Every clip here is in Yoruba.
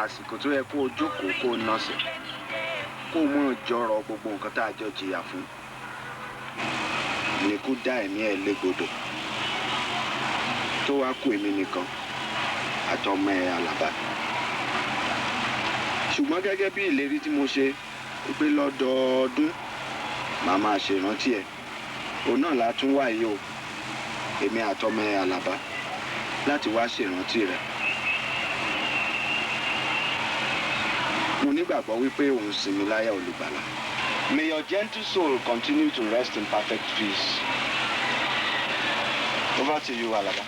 àsìkò tó yẹ kó o jókòó kó o nọsẹ̀ kó o mọ̀ jọrọ gbogbo nǹkan tá a jọ jìyà fún ni kó dá ẹ̀mí ẹ̀ légbodò tó wá kú èmi nìkan àtọmọ ẹ̀ Àlàbá. ṣùgbọ́n gẹ́gẹ́ bí ìlérí tí mo ṣe pé lọ́dọọdún màá máa ṣèrántí ẹ̀ òun náà la tún wà yìí o èmi àtọmọ ẹ̀ Àlàbá láti wá ṣèrántí rẹ̀. mo nígbàgbọ́ wípé òun sinmi láyà olùgbàlà. May your gentle soul continue to rest in perfect peace. Over to you, Alaba.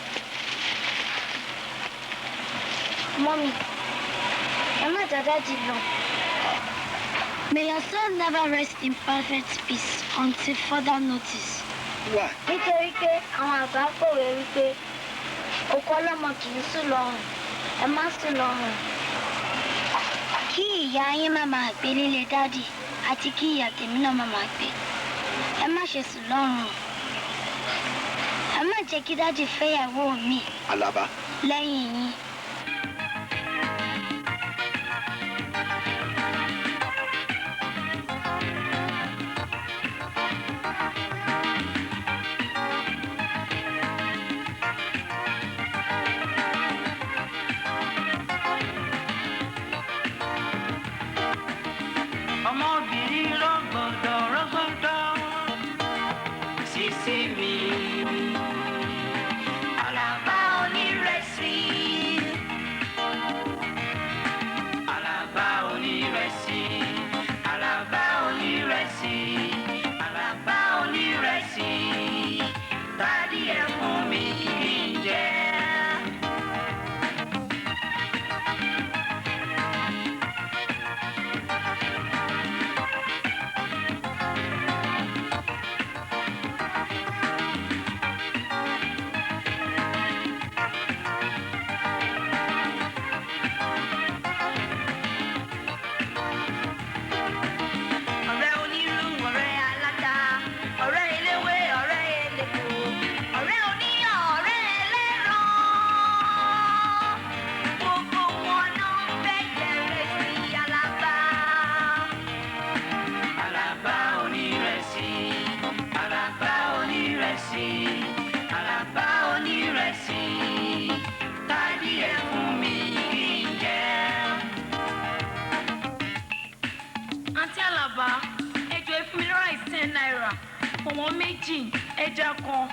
Mommy, ẹ má dada di lọ. May your soul never rest in perfect peace until further notice. Why? Nítorí pé àwọn àgbà pòwe wípé òkú ọlọ́mọ kì í sùn lọ́rùn, ẹ má sùn lọ́rùn. Kí ìyá yín má máa gbé nílé dádì àti kí ìyá tèmi náà má máa gbé. Ẹ má ṣe sùn lọ́rùn. Ẹ má jẹ́ kí dádì fẹ́yàwó mi. Alaba. Lẹ́yìn yín. Ẹja kan,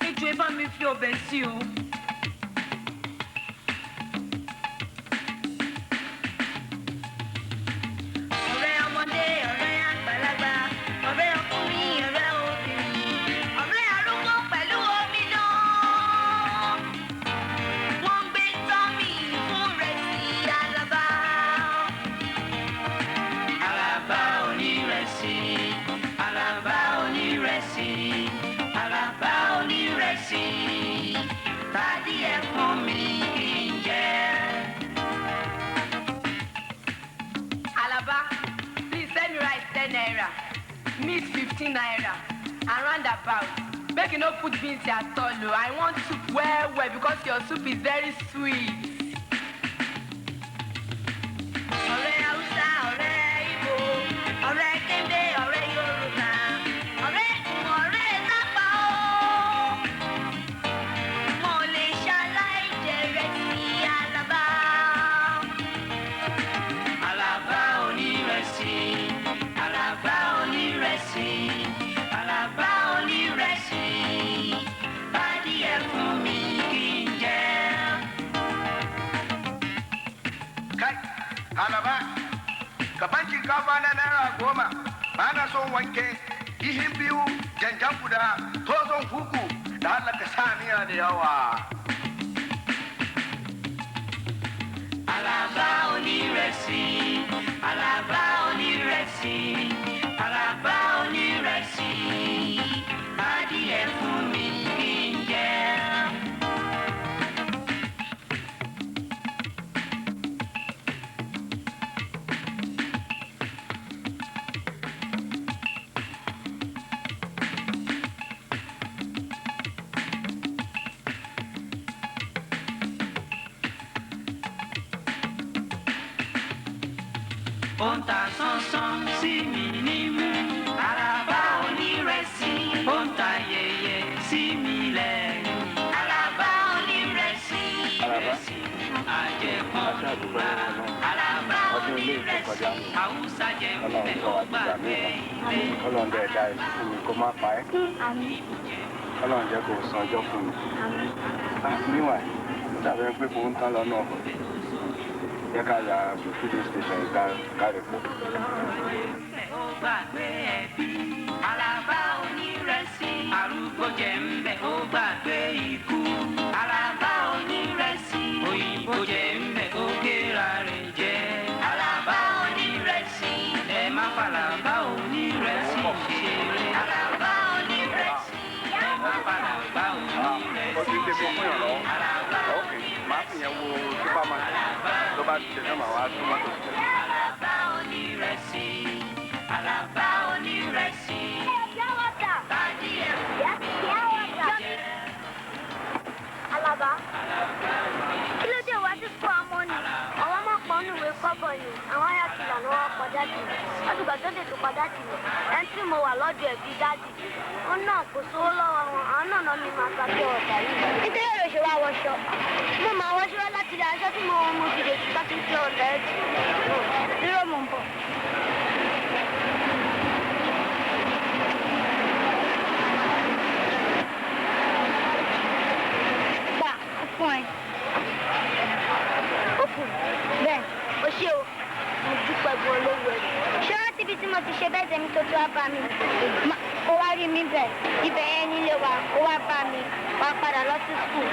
ejò ẹ bá mi fi ọbẹ̀ sí o. Ọ̀rẹ́ ọmọdé, ọ̀rẹ́ àgbàlagbà, ọ̀rẹ́ ọkùnrin, ọ̀rẹ́ obìnrin, ọ̀rẹ́ arúgbó pẹ̀lú omidan. Wọ́n gbé tọ́mì fún rẹ̀ sí Alaba. Alaba onírẹsì, Alaba onírẹsì. Alaba onírẹsì, tàdí ẹ fún mi kí n jẹ. Alaba, please send me rice 10 naira, meat 15 naira, and roundabout. Make you no put beans at all. I want soup well because your soup is very sweet. Ọ̀rẹ́ Hausa, ọ̀rẹ́ Igbo, ọ̀rẹ́ Kende, ọ̀rẹ́ Yoruba, ọ̀rẹ́ Zápá o. Mo lè ṣaláìjẹ ìrẹsì Alaba. Alaba onírẹsì, Alaba onírẹsì, Alaba onírẹsì, bádìí ẹ fún mi kí n jẹ. Kai, Alaba, ka ban shinkafa na naira 10, ba na son wanke, ihin biyu, janjan guda, tozon huku, da Allah ka sa miya da yawa. Alaba onírẹsì, Alaba onírẹsì, Alaba onírẹsì, bádìí ẹ fún mi kí n jẹ. Ponta sánsan sí mi nímú, Alaba onírẹsì. Ponta yẹyẹ sí mi lẹ́nu, Alaba onírẹsì. Ìrẹsì àjẹpọ̀nùgbà, Alaba onírẹsì. Haúsá jẹ mbẹ ó gbàgbé ilé. Ọlọ́run dẹ̀ dá ẹ̀ fún mi kó má pa ẹ́. Ọlọ́run jẹ́ kó san ọjọ́ fún mi. Níwà dàbí pé kò ń tán lọ́nà ọkọ̀. Jẹ́ ká ya fídíò station kárẹ̀ pọ̀. Ó gbàgbé ẹbí, Alaba onírẹsì. Arúgbó jẹ mbẹ ó gbàgbé ikú, Alaba onírẹsì. Òyìnbó jẹ mbẹ ó gé ra rẹ̀ jẹ, Alaba onírẹsì. Ẹ má fara fìyẹn wo supermarket tó bá ti ṣe náà màá wá tún mọ́tò sílẹ̀. Alaba onírẹsì, Alaba onírẹsì. Bádì ẹ̀rù mi jẹ́. Alaba, kí ló dé wá sí fún ọmọ ni? Àwọn ọmọ pọ̀ nínú ìwé kọ́bọ̀ ni àwọn ayákìlá ló wá kọjá jù. Látìgbà tó dé tó padà jù lọ, ẹni tí mo wà lọ́dọ̀ ẹ̀ bíi dájì. Ó náà kò sówó lọ́wọ́ wọn, àwọn náà náà ní máa gbàgbé ọ̀tá yìí. Nítorí èrò ṣe wá wọṣọ. Mo máa wọṣọ láti ilé aṣọ tí mo fi lè ti bá ti fi ọ̀tá ẹ̀ jù. Dúró mò ń bọ̀. Fún ẹ. Ó fún bẹ́ẹ̀ ó ṣe o mo dúpẹ́ gan olówó ẹ̀. Ṣé rántí ibi tí mo ti ṣe bẹ́ẹ̀ tẹ̀mí tó tó wá bá mi? Ó wá rí mi bẹ̀ ibẹ̀ yẹn nílé wa ó wá bá mi wá padà lọ sí skul.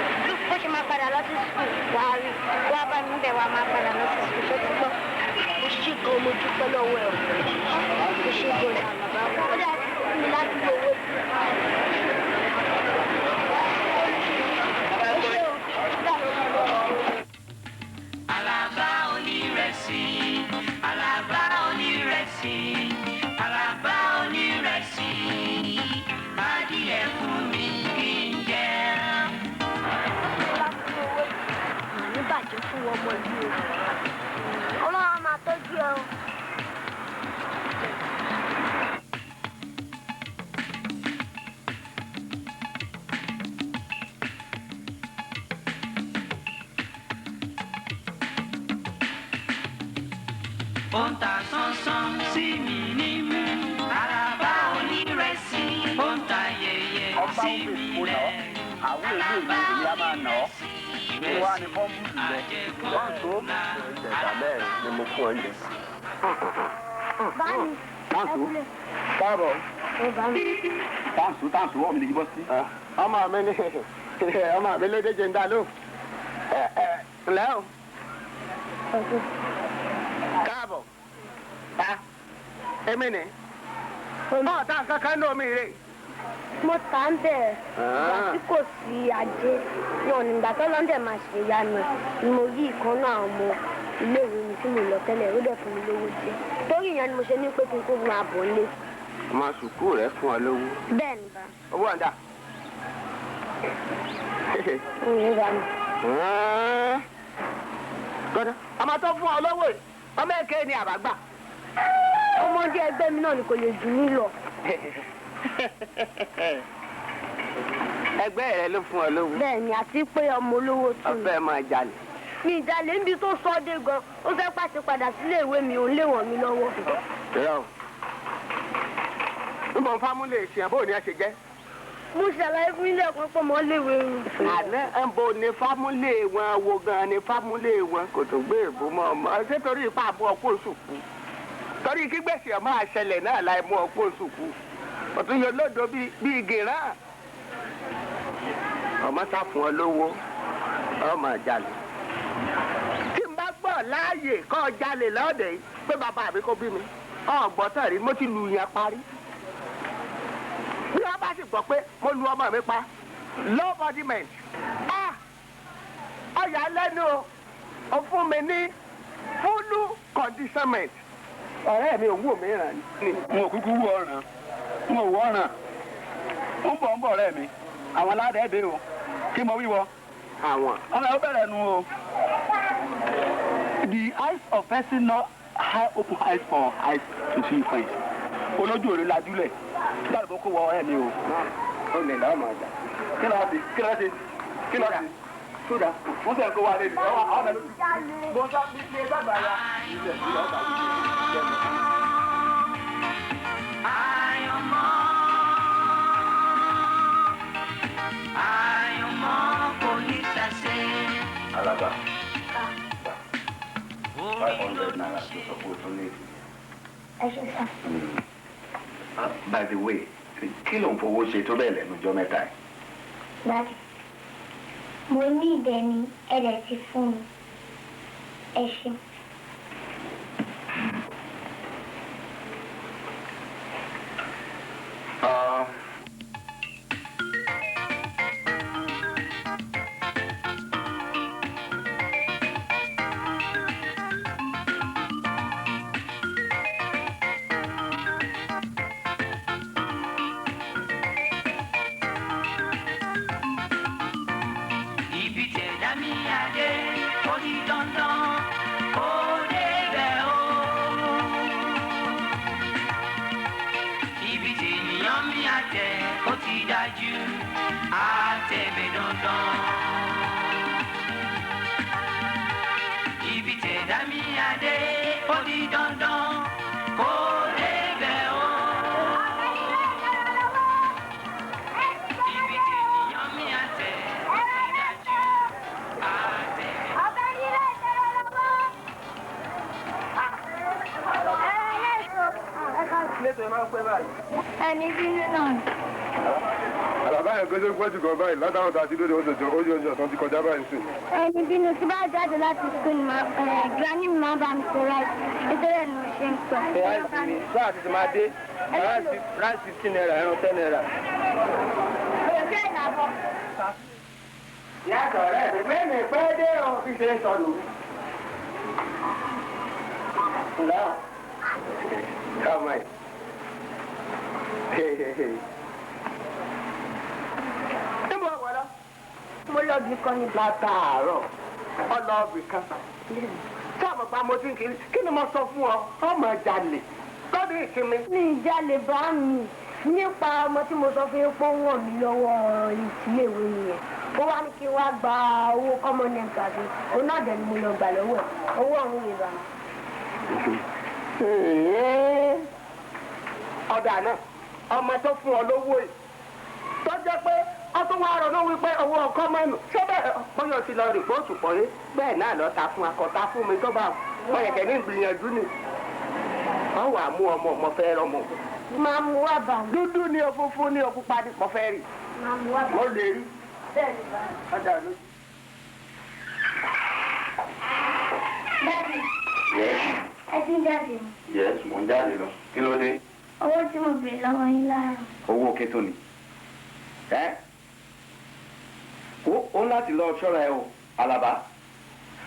Bó ṣe máa padà lọ sí skul wà á rí wá bá mi bẹ̀ wá máa padà lọ sí skul tó ti gbọ́. Mo ṣe gan mo dúpẹ́ lọ́wọ́ ẹ̀ o. Mo ṣe gan ní àlàbá ó dà sí mi láti owó. Alaba onírẹsì, Alaba onírẹsì, Alaba onírẹsì. Bádì ẹ̀rù mi kì í jẹ́. Ní bàjẹ́ fún ọmọ yìí o. Ọlọ́run máa tọ́jú ẹ o. Ó ń ta sánsán sí mi nímú. Alaba onírẹsì. Ó ń ta yẹyẹ sí mi lẹ̀. àwọn èlé ìlú ìyá máa nà ọ́ ní wá ní fọ́ọ̀mù rẹ̀ wọ́n tó ìjẹ̀dá mẹ́rin ni mo fún ọ jẹ. Báyìí, ẹ kúlẹ̀. káàbọ̀ Ẹ bá mi. táǹsù wọ́n mi lè yíbọ́ sí. ọmọ mi ní ọmọ mi lédè jẹ́ ń dá lóhùn. ǹlẹ́ o káàbọ̀ èmi ni ọ̀tá kankan ní omi rè. Mo tà ń bẹ̀rẹ̀ ìgbà tí kò sí ajé náà nígbà tó lọ́ndẹ̀ máa ṣe ìyanu ni mo rí ìkan náà àwọn ọmọ iléèwé mi tí mo lọ tẹ́lẹ̀ ó dẹ̀ fún mi lówó jẹ. Torí ìyẹn ni mo ṣe ní pé kí n kó máa bọ̀ nílé. ọmọ sùkúù rẹ fún ọ lówó. Bẹ́ẹ̀ ni bá. owó ọ̀dà. Òye bá mi. Gbọ́dọ̀ ọmọ tó fún ọ lówó yìí ọmọ èké ni àbágbà. Ọmọdé ẹgbẹ́ mi náà ni kò lè jù mí lọ. ẹgbẹ́ rẹ ló fún ọ lówó. Bẹ́ẹ̀ ni àti pé ọmọ olówó tún ni. ọfẹ máa jalè. Mi ìjalè níbi tó sọ dé gan ó fẹ́ pàṣẹ padà sílé ìwé mi òun lè wọ̀n mi lọ́wọ́. irọ́ o nbọ fámúlẹ ìṣìyàn bóò ní ẹ ṣe jẹ. Mo ṣàlàyé fún ilé ẹ̀kọ́ pọ̀ mọ́ léwe rìn. àná ẹnbọ ní fámúlẹ wọn wo gan ni fámúlẹ wọn kò tó gbé èbó mọ ọmọ ṣé torí ipá àbú ọkọ sùkú torí kí gbèsè máa ṣẹlẹ̀ náà láì mú ọkọ sùkú ọtún yóò lódò bíi gèrán ọmọ sá fún ọ lówó ọmọ jalè tí n bá gbọ́ láàyè kọ́ jalè lọ́dẹ̀ yìí pé bàbá mi kò bí mi ọ̀gbọ́n tán rí mo ti lu yẹn parí bí wọ́n bá sì gbọ́ pé mo lu ọmọ mi pa low body men ọ̀yà lẹ́nu o fún mi ní fúlù conditionment ọ̀rẹ́ mi ò wú mi ràn ní. n ò kúkú wú ọ̀ràn n ò wú ọ̀ràn ń bọ̀ ọ̀rẹ́ mi àwọn aládẹ́ẹ̀dẹ́ o kí mo wíwọ. àwọn. ọmọ ẹ ó bẹ̀rẹ̀ nu o. The eyes of person not have open eyes for eyes to see face. olójú òde lajúlẹ̀ dáàbò bó kó wọ ọ̀rẹ́ mi o. ó lè lọ́ọ́ máa jà. kí ló ṣe. sódà wọ́n sẹ̀ kó wa lé mi àwọn ọ̀nà ló ti bó sá ní ilé dàgbà ya. ilé ìlú ọ̀gá yìí ṣe é. Alaba. 500 naira to support to need. By the way, kí ló ń fowó ṣe tó bẹ́ẹ̀ lẹ́nu ọjọ́ mẹ́ta yìí? Dájú, mo ní ìdẹ́ni ẹ̀dẹ̀ ti fún mi. Ẹ ṣeun. adé ó di dandan kó débẹ̀ o. Ibi tènìyàn mi àtẹ̀ ó ti dájú àtẹ̀bẹ̀ dandan. Ibi tẹ̀dá mi adé ó di dandan kó débẹ̀ o. Ibi tènìyàn mi àtẹ̀ ó ti dájú àtẹ̀bẹ̀. Ẹni bínú náà. Àlàbá yẹn gbèsè pẹ́ jù kan báyìí látàwọn tàbí lóde oṣù ọ̀sán ti kọjá báyìí sí. Ẹni bínú tí bá jáde láti sukùl ni granny mi máa bá mi ṣe ráìsì nítorí ẹ̀ ní mo ṣe ń pẹ́. Sáà ti máa dé ráìsì 15 naira ẹran 10 naira. Òṣèré ìlàbọ̀. Yàtọ̀ rẹ̀ pé mi pẹ́ dé ohun fi ṣe é sọnù. Ǹlá káàmà yìí. Níbo wà lọ? Mo lọ bí kan ní látàárọ̀. Ọlọ́ọ̀bì kan. Sáàmù pa mo ti ń kiri. Kí ni mo sọ fún ọ? Ọmọ jalè. Lọ́dún ìsinmi. Mi ìjalè bá mi nípa ọmọ tí mo sọ fún yín pé ó wọ̀n mí lọ́wọ́ ìtìléèwé yẹn. Ó wá ní kí n wá gba owó kọ́mọ ní ẹ̀ka sí. Òun náà dẹ̀ ni mo lọ gbà lọ́wọ́ ẹ̀. Owó ọ̀hún yìí bá mi. Ọ̀dà náà ọmọ tó fún ọ lówó yìí tó jẹ́ pé ọ tún wá ronú wípé owó ọkọ mẹ́nu ṣé bẹ́ẹ̀ bóyá ti lọ rìpọ́ọ̀tù pọ̀ yé bẹ́ẹ̀ náà lọ ta fún akọta fún mi tó bá wọ́n yẹ̀kẹ́ ní ìgbìyànjú ni wọ́n wà mú ọmọ fẹ́ rọmọ. Máa mú wá bá mi. Dúdú ni o funfun ni o pupa ni mo fẹ́ rí. Máa mú wá bá mi. Mo lè rí. Bẹ́ẹ̀ ni bá mi. Ọ̀dà lójú. Dáàbì, ẹ ti ń jáde ni. Yes, mo ń jáde lọ. Kí ló dé? Owó tí mo béèrè lọ́wọ́ yín láàárọ̀. Owó kétó ni. Ó láti lọ ṣọ́ra ẹ o, Alaba.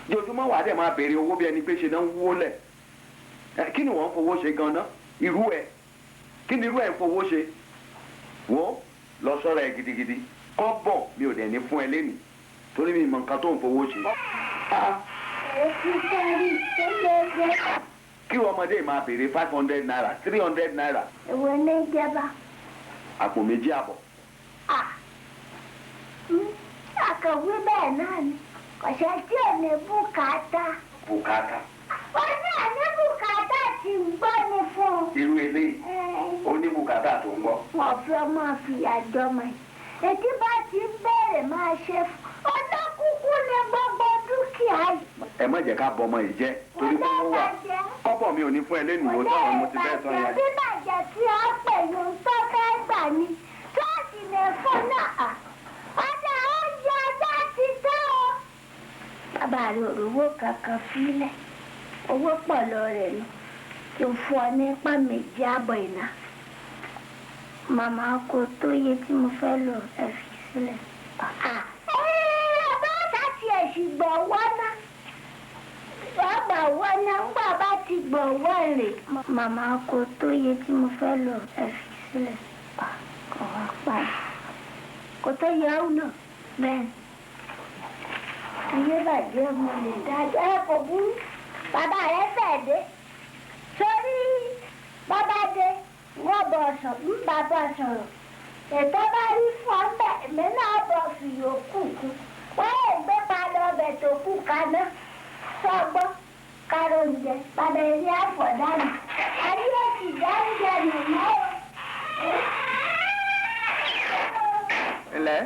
Jojúmọ́ wàá dẹ̀ máa béèrè owó bí ẹni pé ṣe náà ń wó lẹ̀. Kí ni wọ́n ń fowó ṣe gan-an? Irú ẹ̀. Kí ni irú ẹ̀ ń fowó ṣe? Wo lọ ṣọ́ra ẹ gidigidi. Kọ́bọ̀ mi ò dẹ̀ ní fún ẹ lénìí. Torí mi mọ nǹkan tó ń fowó ṣe. Èsì sẹ́rí tó lé gbé. Kí ọmọdé máa béèrè 500 naira, 300 naira. Èwo ní jẹba? Àpò méjì àbọ̀. Àkàwé bẹ́ẹ̀ náà ni. Kọ̀ṣẹ́ tí ò ní bùkátà. Bùkátà. Ó náà ní bùkátà tí ń gbọ́ ni fún un. Irú eléyìí, ó ní bùkátà tó ń gbọ́. Wọ́n fẹ́ máa fìyà jọmọ yìí. Ètí bá ti ń bẹ̀rẹ̀ máa ṣe fún. Ọlọ́kùnkù ni gbogbo dúkìá yìí. Ẹ má jẹ́ ká bọ ọmọ yìí jẹ́ torí fún owó wà. Kọ́bọ̀ mi ò ní fún ẹ lẹ́nu ìwò sọ̀rọ̀ mo ti fẹ́ sọ yẹn. Bíbàjẹ́ tí a pè ló ń tọ́ fẹ́ gbà ní. Ṣọ́ọ̀ṣì lè fún náà. Ọjà oúnjẹ ọjà ti tẹ́ o. Bàbá rẹ̀ òrówó kankan fílẹ̀. Owó pọ̀ lọ rẹ̀ nù. Kí n fún ọ ní ipá méjì àbọ̀ ìná. Màmá kò tó iye tí mo fẹ́ lò ẹ fi sílẹ̀. Bá láti ẹ̀sìn gbọ̀wọ́ náà. Bàbá wọ́n náà ń gbà bá ti gbọ̀wọ́ rẹ̀. Màmá kò tó iye tí mo fẹ́ lò ẹ fi sílẹ̀. Kò wá padà. Kò tó yẹ ọ́ náà bẹ́ẹ̀. Ayé bàjẹ́ mo lè dájọ́. Ẹ kò burú. Bàbá rẹ̀ fẹ́ dé. Sórí bàbá dé. Wọ́n bọ̀ sọ̀rọ̀ ń bàbá sọ̀rọ̀. Ètò bá rí fún ọ bẹ́ẹ̀ èmi náà bọ̀ fi yòókù kú. Wọ́n lè gbé padà ọbẹ̀ tó kù kaná. Sọ́gbọ́n káró oúnjẹ bàbá eré àfọ̀dánù. Ayé òsì dáńjẹ nìmọ́ o. Ilẹ̀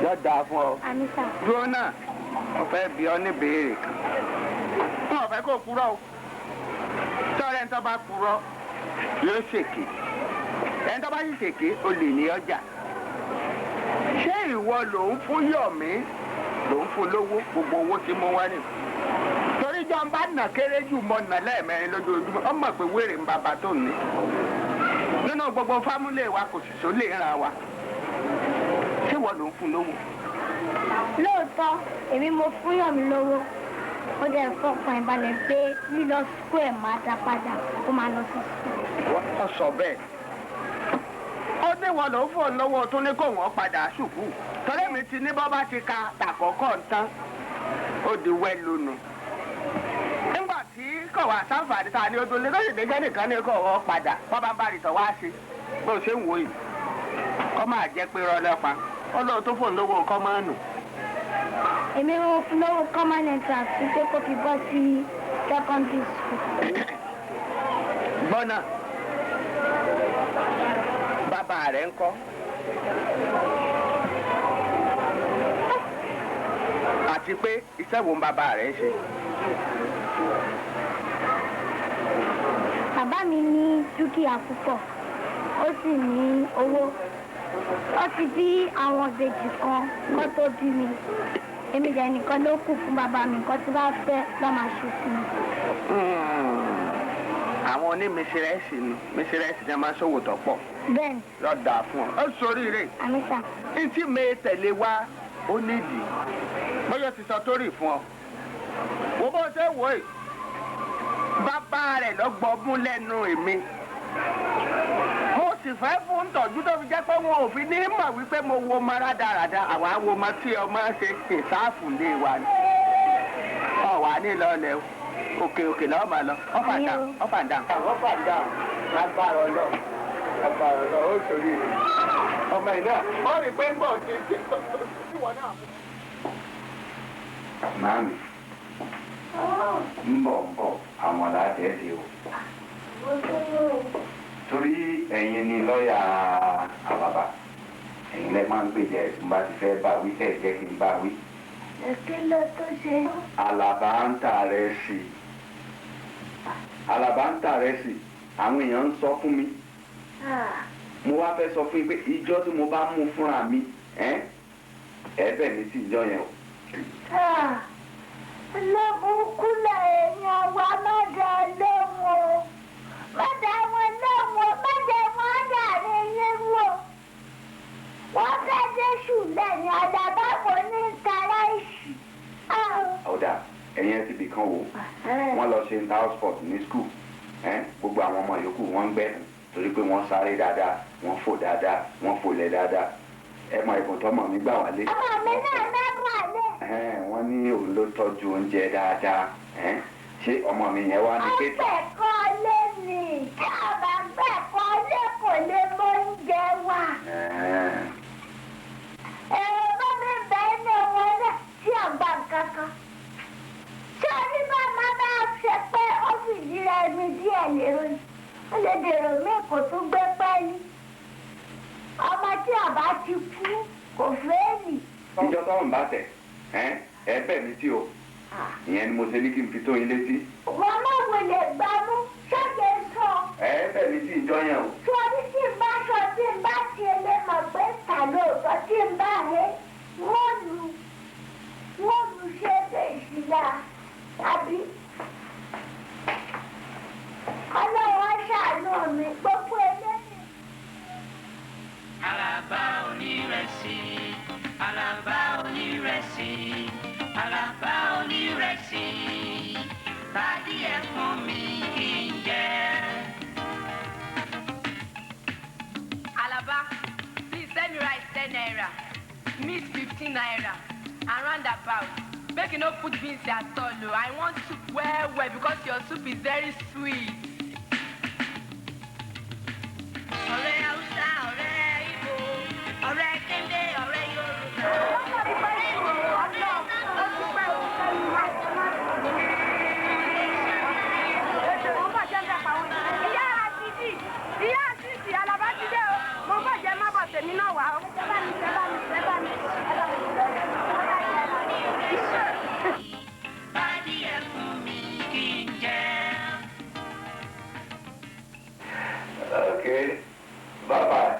yóò dáa fún ọ. Anita. Dúró náà, mo fẹ́ bi ọ ní béèrè kan. Wọ́n ò fẹ́ kó purọ́ o. Sọ́ọ̀rẹ́ ń tọ́ bá purọ́ yóò ṣèké. Ẹni tó bá sì ṣèké o lè ní ọjà. Ṣé ìwọ ló ń fún Yọ̀mí ló ń fún lówó gbogbo owó tí mo wá nì? Torí jọ ń bá nà kéré jù mọ́ nà lẹ́ẹ̀mẹrin lójoojúmọ́. Ó mọ̀ pé wèrè ń bàbá tó ní. Nínú gbogbo fámúlẹ̀ wa kò sì sólè ra wa. Ṣé ìwọ ló ń fún lówó? Lóòótọ́, èmi mo fún Yọ̀mí lówó. Ó dẹ̀ fọkàn ìbalẹ̀ pé lílọ sukú ẹ̀ máa dá padà kó máa lọ sí sukú. Wọ́n sọ bẹ́ẹ̀. Ó ní wọn ló fún ọ lọ́wọ́ tó ní kó wọ́n padà ṣùkú. Tọ́lẹ̀ mi ti ní bọ́ bá ti ka tàkọ́kọ́ tán ó di wẹ́ lónìí. Nígbà tí kò wá sáǹfààní ta ni ó dún lé lóṣèlú jẹ́ nìkan ní kò wọ́ padà wọ́n bá ń bá rìtọ̀ wá sí bó ṣe ń wò yìí. Kọ́ máa jẹ́ pé rọlọ́pàá ọlọ́run tó fòun lówó kọ́ máa nù. Èmi ò fún lówó common entrance tí pé kó fi bọ́ sí secondary school. Gbọ́nà bàbá rẹ̀ ń kọ́. Àti pé iṣẹ́ wo ń bàbá rẹ̀ ń ṣe. Bàbá mi ní dúkìá púpọ̀, ó sì ní owó. Ó ti bí àwọn ìbejì kan kó tó bí mi. Èmi jẹ́ nìkan ló kù fún bàbá mi nǹkan tí bá fẹ́ lọ́ máa ṣe fún mi. Àwọn onímísírẹ́sì ni mísírẹ́sì ni a máa ń ṣòwò tó pọ̀. Bẹ́ẹ̀ni. Lọ́dà fún ọ. Ó ṣoríire. Àmísà. Ntí mi tẹ̀lé wa ó nídìí. Bóyá ti sọ torí fún ọ. Wo bó ṣe wò é. Bàbá rẹ̀ lọ gbọ́bún lẹ́nu èmi. Mo sì fẹ́ fún tọ́jú tó fi jẹ́ pé wọn ò fi ní mọ̀ wípé mo wo ọmọ rádaràda àwa wo ọmọ tí ọmọ ṣe ìsáàfù lé wa ni. Ọ̀wà ní ìlọlẹ̀ òkè òkè lọ́ọ́ máa lọ. Up and down, up and down. Up and down. Agbára ọlọ. Agbára ọlọ ó sori rẹ̀. Ọmọ ìná ó rí pé ń bọ̀ sí ìwọ náà. Màámi, ń bọ̀ àwọn láti ẹ̀ dé o. Torí ẹ̀yin ni lọ́ọ̀yà Alaba, ẹ̀yin lẹ́ máa ń gbèjà ẹ̀sùn bá ti fẹ́ bá wí ẹ̀ jẹ́ kí n bá wí. Èké ló tó ṣe. Alaba ń tà rẹ̀ sí i. Alaba ń tà rẹ̀ sí i. Àwọn èèyàn ń sọ fún mi. Mo wá fẹ́ sọ fún yín pé ìjọ tí mo bá mú fúnra mi ẹ̀ẹ́bẹ̀ mi sì ìjọ yẹn o. Lọ́bùkún lẹ́yìn wa má dá lóhùn. Má dá wọn lóhùn, má dá wọn dàrí yín wò. Wọ́n fẹ́ Jésù lẹ́yìn àdàbàbò ní tara ìṣù. Ọ̀dà ẹ̀yin ti bìkan wò. Wọ́n lọ ṣe inter sport ní skul. Gbogbo àwọn ọmọ yòókù wọ́n ń gbẹ́dùn torí pé wọ́n sáré dáadáa, wọ́n fò dáadáa, wọ́n fòlẹ̀ dáadáa. Ẹ mọ ìbùn tọ́mọ mi gbà wálé. Ọmọ mi náà mẹ́gbà lé. Wọ́n ní òun ló tọ́jú oúnjẹ dáadáa. Ṣé ọmọ mi yẹn wá ní kéta? Ọ̀gbẹ̀kọ́ lé ní tí ọba gbẹ̀kọ́ lé kò lè mọ oúnjẹ wà. Ẹ̀rọ mi bẹ́ẹ̀ ní wọn náà tí ọgbà kankan. Ṣé onígbà máa bá ṣe pé ó fìdí rẹ̀ mi díẹ̀ lérò ni? Ó lè dèrò mí kò tún gbé pẹ́ẹ́lí. Ọmọ tí ọba ti kú kò fẹ́ẹ̀lì. Ìjọ tó ń bá tẹ̀ ẹ bẹ̀ mí tí o. Ìyẹn ni mo ṣe ní kí n fi tó yín létí. Wọ́n máa wọlé gbámú ṣọ́ọ̀kì sọ. Ẹ bẹ̀ mí tí ìjọ yẹn o. Sọ́ọ́ni tí n bá sọ tí n bá ti lè mọ̀ pé ta lóòótọ́ tí n bá rẹ̀ wọ́n lu ṣe bèṣì la tàbí. Ọlọ́wọ́ ṣàánú mi gbogbo eléyìí. Alaba onírẹsì, Alaba onírẹsì, Alaba onírẹsì, tàbí ẹ fún mi kí n jẹ. Alaba, please send me rice 10 naira, meat 15 naira, and roundabout. Make you no put beans at all. I want soup well because your soup is very sweet. Ọ̀rẹ́ Hausa, ọ̀rẹ́ Igbo, ọ̀rẹ́ Kende, ọ̀rẹ́ Yorùbá. Ìyá àṣìṣì Alaba ti dé o. Mo bọ̀ jẹ́ má bọ̀ tèmi náà wá o. Bádì ẹ fún mi kí n jẹ. Okay, bye-bye.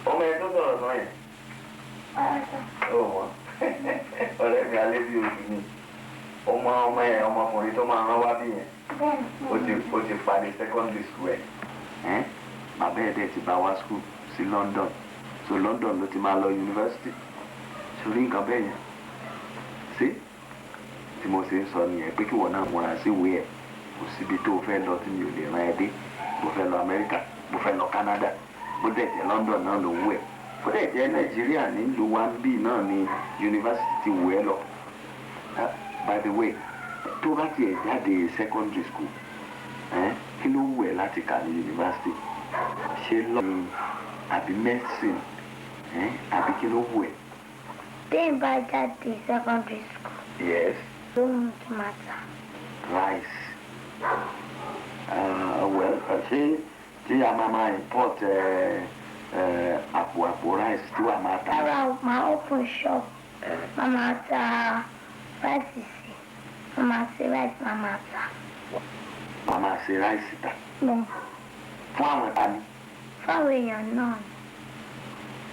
Ọmọ ẹ tó sọ̀rọ̀ sọ yẹn. Ọ̀rẹ́ mi alẹ́ bí oṣù mi. Ọmọ ẹ ọmọkùnrin tó máa rán wá bí yẹn. Ó ti parí secondary school ẹ̀. Bàbá ẹ̀ dẹ̀ ti bá wá school sí London. So London ló ti máa lọ university. Ṣorí nǹkan bẹ́ẹ̀ yẹn. Sí? Tí mo ṣe ń sọ nìyẹn pé kí wọ́n náà múra sí ìwé ẹ̀. Kò síbi tó o fẹ́ lọ tí mi ò lè rán ẹ dé. Mo fẹ́ lọ Amẹ́ríkà, mo fẹ́ lọ Canada, bó dẹ̀ jẹ́ London náà ló wù ẹ́ bó dẹ̀ jẹ́ Nàìjíríà nílùú wa ń bì náà ní yunifásitì wù ẹ́ lọ. By the way, tó bá tiẹ̀ jáde secondary school kí ló wù ẹ́ láti kà ní yunifásitì? Ṣé lọ́ọ̀ àbí medicine àbí kí ló wù ẹ́? Bí n bá jáde secondary school. Yes. Don't matter. Rice. Well, ṣé tí a máa import àpò rice tí wàá máa ta? Rárá, máa open shop. Màmá ta rice sí. Màmá ṣe rice màmá ta. Màmá ṣe rice ta. Bẹ́ẹ̀. Fún àwọn ta ni? Fáwọn èèyàn náà.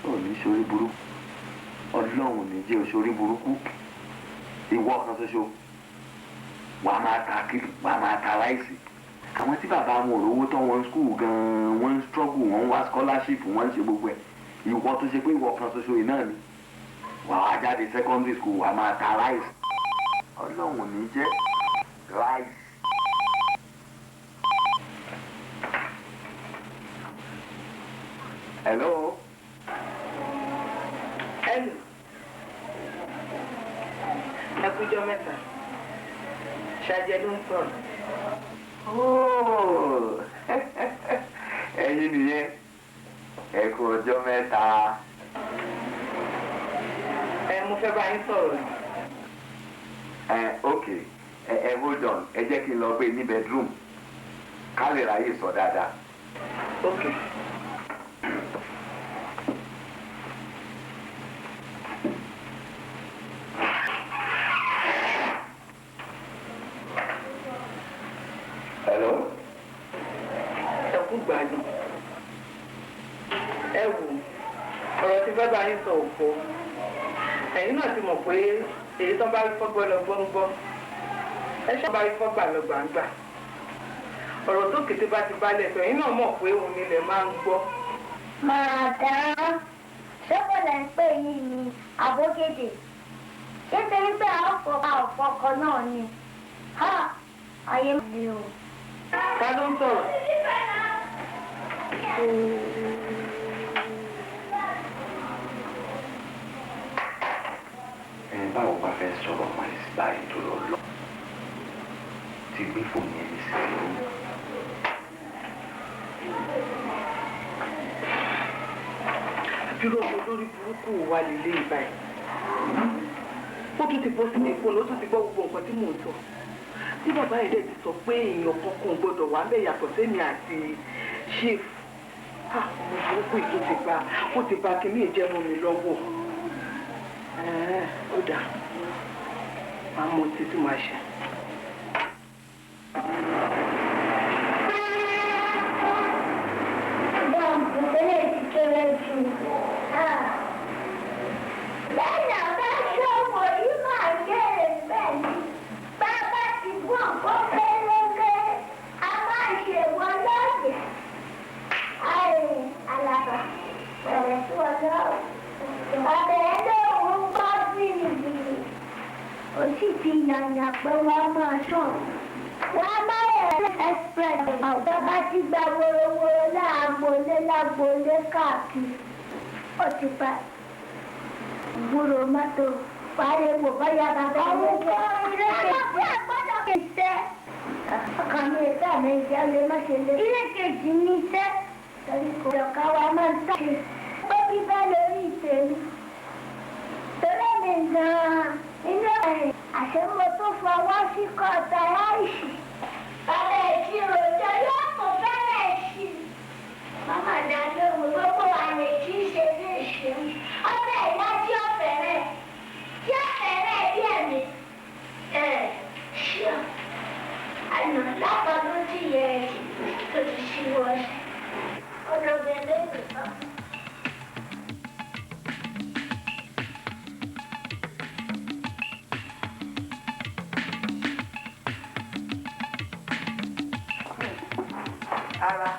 Ò ní sórí burúkú. Ọlọ́run ní jẹ́ òṣòrí burúkú. Ìwọ kan ṣoṣo. Wàá máa ta ráìsì. Àwọn tí bàbá wọn ò rówó tán wọn skul gan-an wọ́n ń struggle wọ́n ń wá scholarship wọ́n ń ṣe gbogbo ẹ̀. Ìwọ tó ṣe pé ìwọ kan ṣoṣo yìí náà ni. Wàá wá jáde secondary school wàá máa ta ráìsì. Ọlọ́run ní jẹ́ ráìsì. Hello. Hello. Ẹ kújọ́ mẹ́ta. Ṣáájú ló ń sọ̀rọ̀. Ẹ̀yin nìyẹn. Ẹ kú ọjọ́ mẹ́ta. Mo fẹ́ bá yín sọ̀rọ̀ ni. Ok. Hold on. Ẹ jẹ́ kí n lọ gbé ní bedroom. Ká lè ráyè sọ dáadáa. Ok. Hello. Ẹ kú gbádùn. Ẹ wò ọ̀rọ̀ tí fẹ́ bá yín sọ òfò. Ẹ̀yin náà ti mọ̀ pé èyí tó bá rí fọ́gbọ́ lọ gbọ́ngbọ́. Ẹ ṣe bá rí fọ́gbà lọ gbàǹgbà. Ọ̀rọ̀ tó kété bá ti balẹ̀ sọ, ẹ̀yin náà mọ̀ pé òun nílẹ̀ máa ń gbọ́. Màdàm, ṣé kò lè ń pè yín ní àbókédè? Nítorí pé àfọkọ náà ni. Ayé mi ni o. Ta ló ń sọ̀rọ̀? Báwo bá fẹ́ sọ̀rọ̀ ọmọ ẹ̀ sí báyìí tó lọ lọ ti gbé fóònù yẹn ní sílẹ̀ o. Àbúrò ọmọ lórí burúkú wa lélẹ̀ ìbáyìí. Ó tún ti bọ́ sí ní ìfọ̀nà, ó tún ti gbọ́ gbogbo nǹkan tí mò ń sọ. Tí bàbá yìí dẹ̀ ti sọ pé èèyàn kankan gbọ́dọ̀ wà bẹ́ẹ̀ yàtọ̀ sẹ́mi àti chief. Ọmọ burúkú yìí ó ti ba kíní ìjẹun mi lọ́wọ́. Ó dáa. Màá mọ títí máa ṣe. Bọ́ǹkì tẹ́lẹ̀ ti kéré jù. Lẹ́yìn àbá ṣọ́ọ̀bù yìí máa kéré bẹ́ẹ̀ ni. Bàbá ti bú ọ̀pọ̀ pẹ́lẹ́pẹ́. A máa ṣe wọn lọ́ọ̀dẹ̀. Alaba, bẹ̀rẹ̀ sí wọn lọ́wọ́. Ọ̀bẹ̀rẹ̀ lóòrùn bọ́ sí ìlú. Ó sì ti yànyà pé wọ́n máa sọ̀rọ̀. Wọ́n máa yẹ express ọ̀gá bá ti gba wórówóró lágbolé káàkiri. Ó ti pa gbúrò mọ́tò pariwo báyà bàbá wọn kọ́ ilé kejì. Àgbọ̀dọ̀ kì í ṣe. Ọkàn mi ìta mi ìjà lè má ṣe lé. Ilé kejì ní iṣẹ́. Torí kò lọ́ka wa máa ń tàkì. Pé bíbá lórí ìtẹ̀lú. Torí mi gan-an inú ẹ̀yìn àṣẹwó tó fọwọ́ sí kọ́ta láìsí. Bàbá ìṣirò ìjọ yóò kó bẹ́rẹ̀ sí. Màmá dá lóhùn gbogbo àmì tí í ṣe ní ìṣeun. Ọbẹ̀ ìyá tí ó fẹ̀rẹ̀ bí ẹ̀mí. Ṣé àná lápapọ̀ tí yẹ tó ti ṣíwọ́ ẹ̀. Ọ̀dọ̀ bẹ̀rẹ̀ nìkan. Ara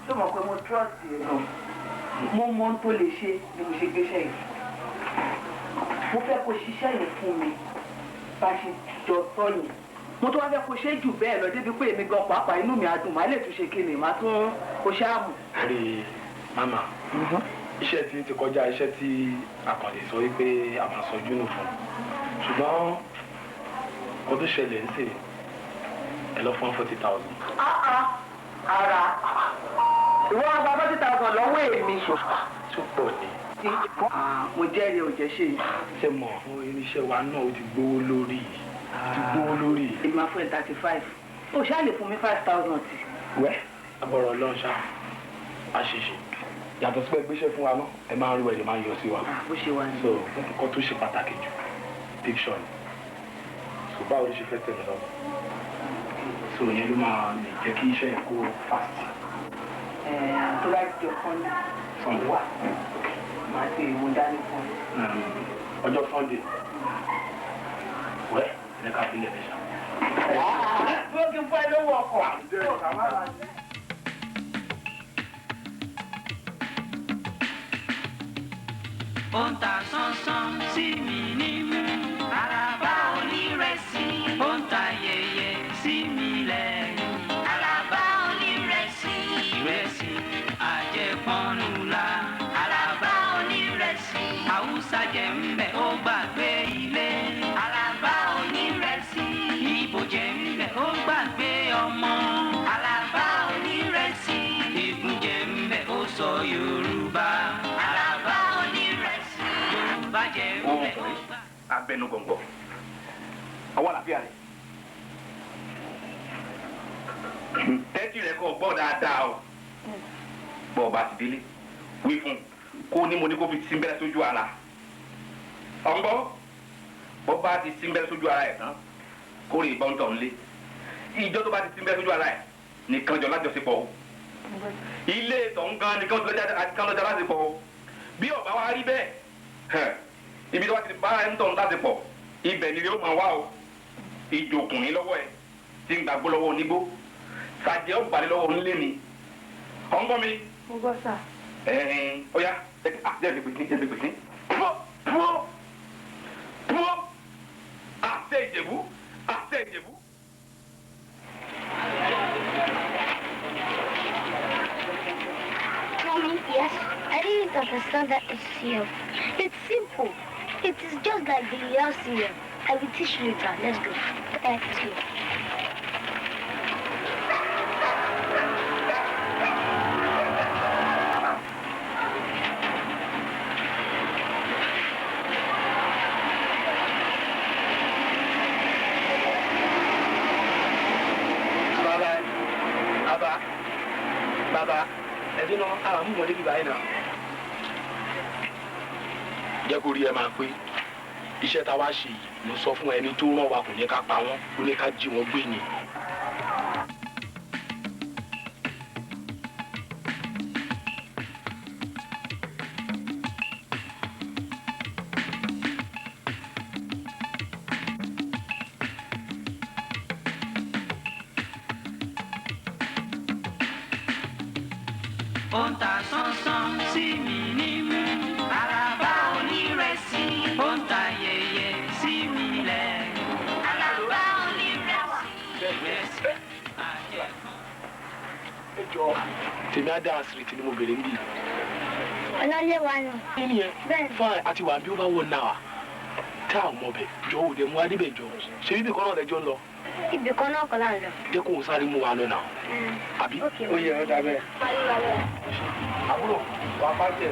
ṣé mo pé mo trust yẹn gan mo mọ ohun tó lè ṣe ni mo ṣe gbéṣẹ́ yìí mo fẹ́ kó ṣiṣẹ́ yẹn fún mi bá ṣe jọ sọ́yìn mo tó wá fẹ́ kó ṣe jù bẹ́ẹ̀ lọ débi pé èmi gan pàápàá inú mi á dùn má lè tún ṣe kí ni má tún kó ṣáàmù. àrí màmá iṣẹ́ tí ti kọjá iṣẹ́ tí a kàn lè sọ wípé a máa sọjú nù fún ṣùgbọ́n ọdún ṣẹlẹ̀ ń sè ẹ lọ fún 40,000. ara ìwọ àgbà 40,000 lọ́wọ́ èmi. tó pọ̀ ni. mo jẹ́rìí ò jẹ́ ṣe yìí. ṣé mọ̀ àwọn irinṣẹ́ wa náà ó ti gbówó lórí. èmi máa fún ẹ 35. o ṣáà lè fún mi 5,000 tí. wẹ́ abọ́rọ̀ ọlọ́run ṣá àṣìṣe yàtọ̀ sí pé gbéṣẹ́ fún wa náà ẹ máa ń rí wẹ̀lẹ̀ máa ń yọ sí wa. bó ṣe wà ní. so nǹkan tó ṣe pàtàkì jù picture ni so báwo ló ṣe fẹ́ tẹ̀lé lọ so yẹn ló máa lè jẹ́ kí iṣẹ́ yẹn kó fast. tó bá jọ Sunday wà máa ṣe ìmú dání fún ọjọ́ Sunday wẹ́ ẹ ká fi lẹ̀ lẹ́sà. bó kí n fọ́ ẹ lówó ọkọ̀. ó ń ta sánsán sí mi nímú. Alaba onírẹsì ó ń ta yẹyẹ sí mi lẹ́nu. Alaba onírẹsì ìrẹsì àjẹpọ́nula. Alaba onírẹsì Haúsá jẹ ń bẹ̀ ó gbàgbé ilé. Alaba onírẹsì Ìgbò jẹ ń bẹ̀ ó gbàgbé ọmọ. Alaba onírẹsì Ègùn jẹ ń bẹ̀ ó sọ Yorùbá. Alaba onírẹsì Yorùbá jẹ ń bẹ̀ ó gbà. abẹnú gbọ̀ngbọ̀ àwọn àlàáfíà rẹ̀ tẹ́tí rẹ̀ kọ́ gbọ́ dáadáa o bọ́ ọba ti délé wí fún kó ní mo ní kó fi símbẹ́rẹ́ sójú ara ọ̀ngbọ́ bọ́ bá ti símbẹ́rẹ́ sójú ara ẹ̀ tán kó rí ìbọn tọ̀ nílé ìjọ tó bá ti símbẹ́rẹ́ sójú ara ẹ̀ nìkan jọ lájọṣepọ̀ o ilé ìtọ̀ ń gan nìkan lọ́jà láṣepọ̀ o bí ọba wa rí bẹ́ẹ̀ ibi tí wọ́n ti bá ẹ̀ ń tọ̀ ń láṣepọ̀ ibẹ̀ ni yóò máa wá o ìjòkùnrin lọ́wọ́ ẹ̀ tí ń gbàgbó lọ́wọ́ onígbó sàjẹ́ ọ̀gbàlẹ̀ lọ́wọ́ onílé ni ọ̀ngbọ́n mi. mo gbọ́ sà. Ọya jẹ́ ìgbèsín púọ́ àṣẹ ìjẹ̀bú. Mommy, yes, I didn't understand that HCF. It's simple. It is just like the LCF. I will teach you later. Let's go. HCF. Baba, ẹ̀dín náà àwọn mú wọlé bíbá yìí náà. Jẹ́ kó rí ẹ máa pé iṣẹ́ tá a wá ṣe yìí mo sọ fún ẹni tó rán wa kò ní ká pa wọ́n kó ní ká jí wọn gbé ni. Ó ń ta sánsán sí mi nímú. Alaba onírẹsì ó ń ta yẹyẹ sí mi lẹ́nu. Alaba onírẹsì ìrẹsì àjẹkùn. Ẹ jọ tèmi á dá àṣírí ni mo bèrè ń bì. Ọlọ́lé wa nù. Kí ni ẹ? Fine àti wà bí ó bá wọ náà tá a mọ̀ bẹ̀ jọ òde mú adébẹ̀ jọ ṣe bíbí kan náà lẹ́jọ́ ń lọ. Ibì kan náà kọ́ là ń lọ. Jẹ́ kó o sáré mú wa lọ náà. Àbí? Ó yẹ ọ́ dábẹ́. Àbúrò wà á jẹ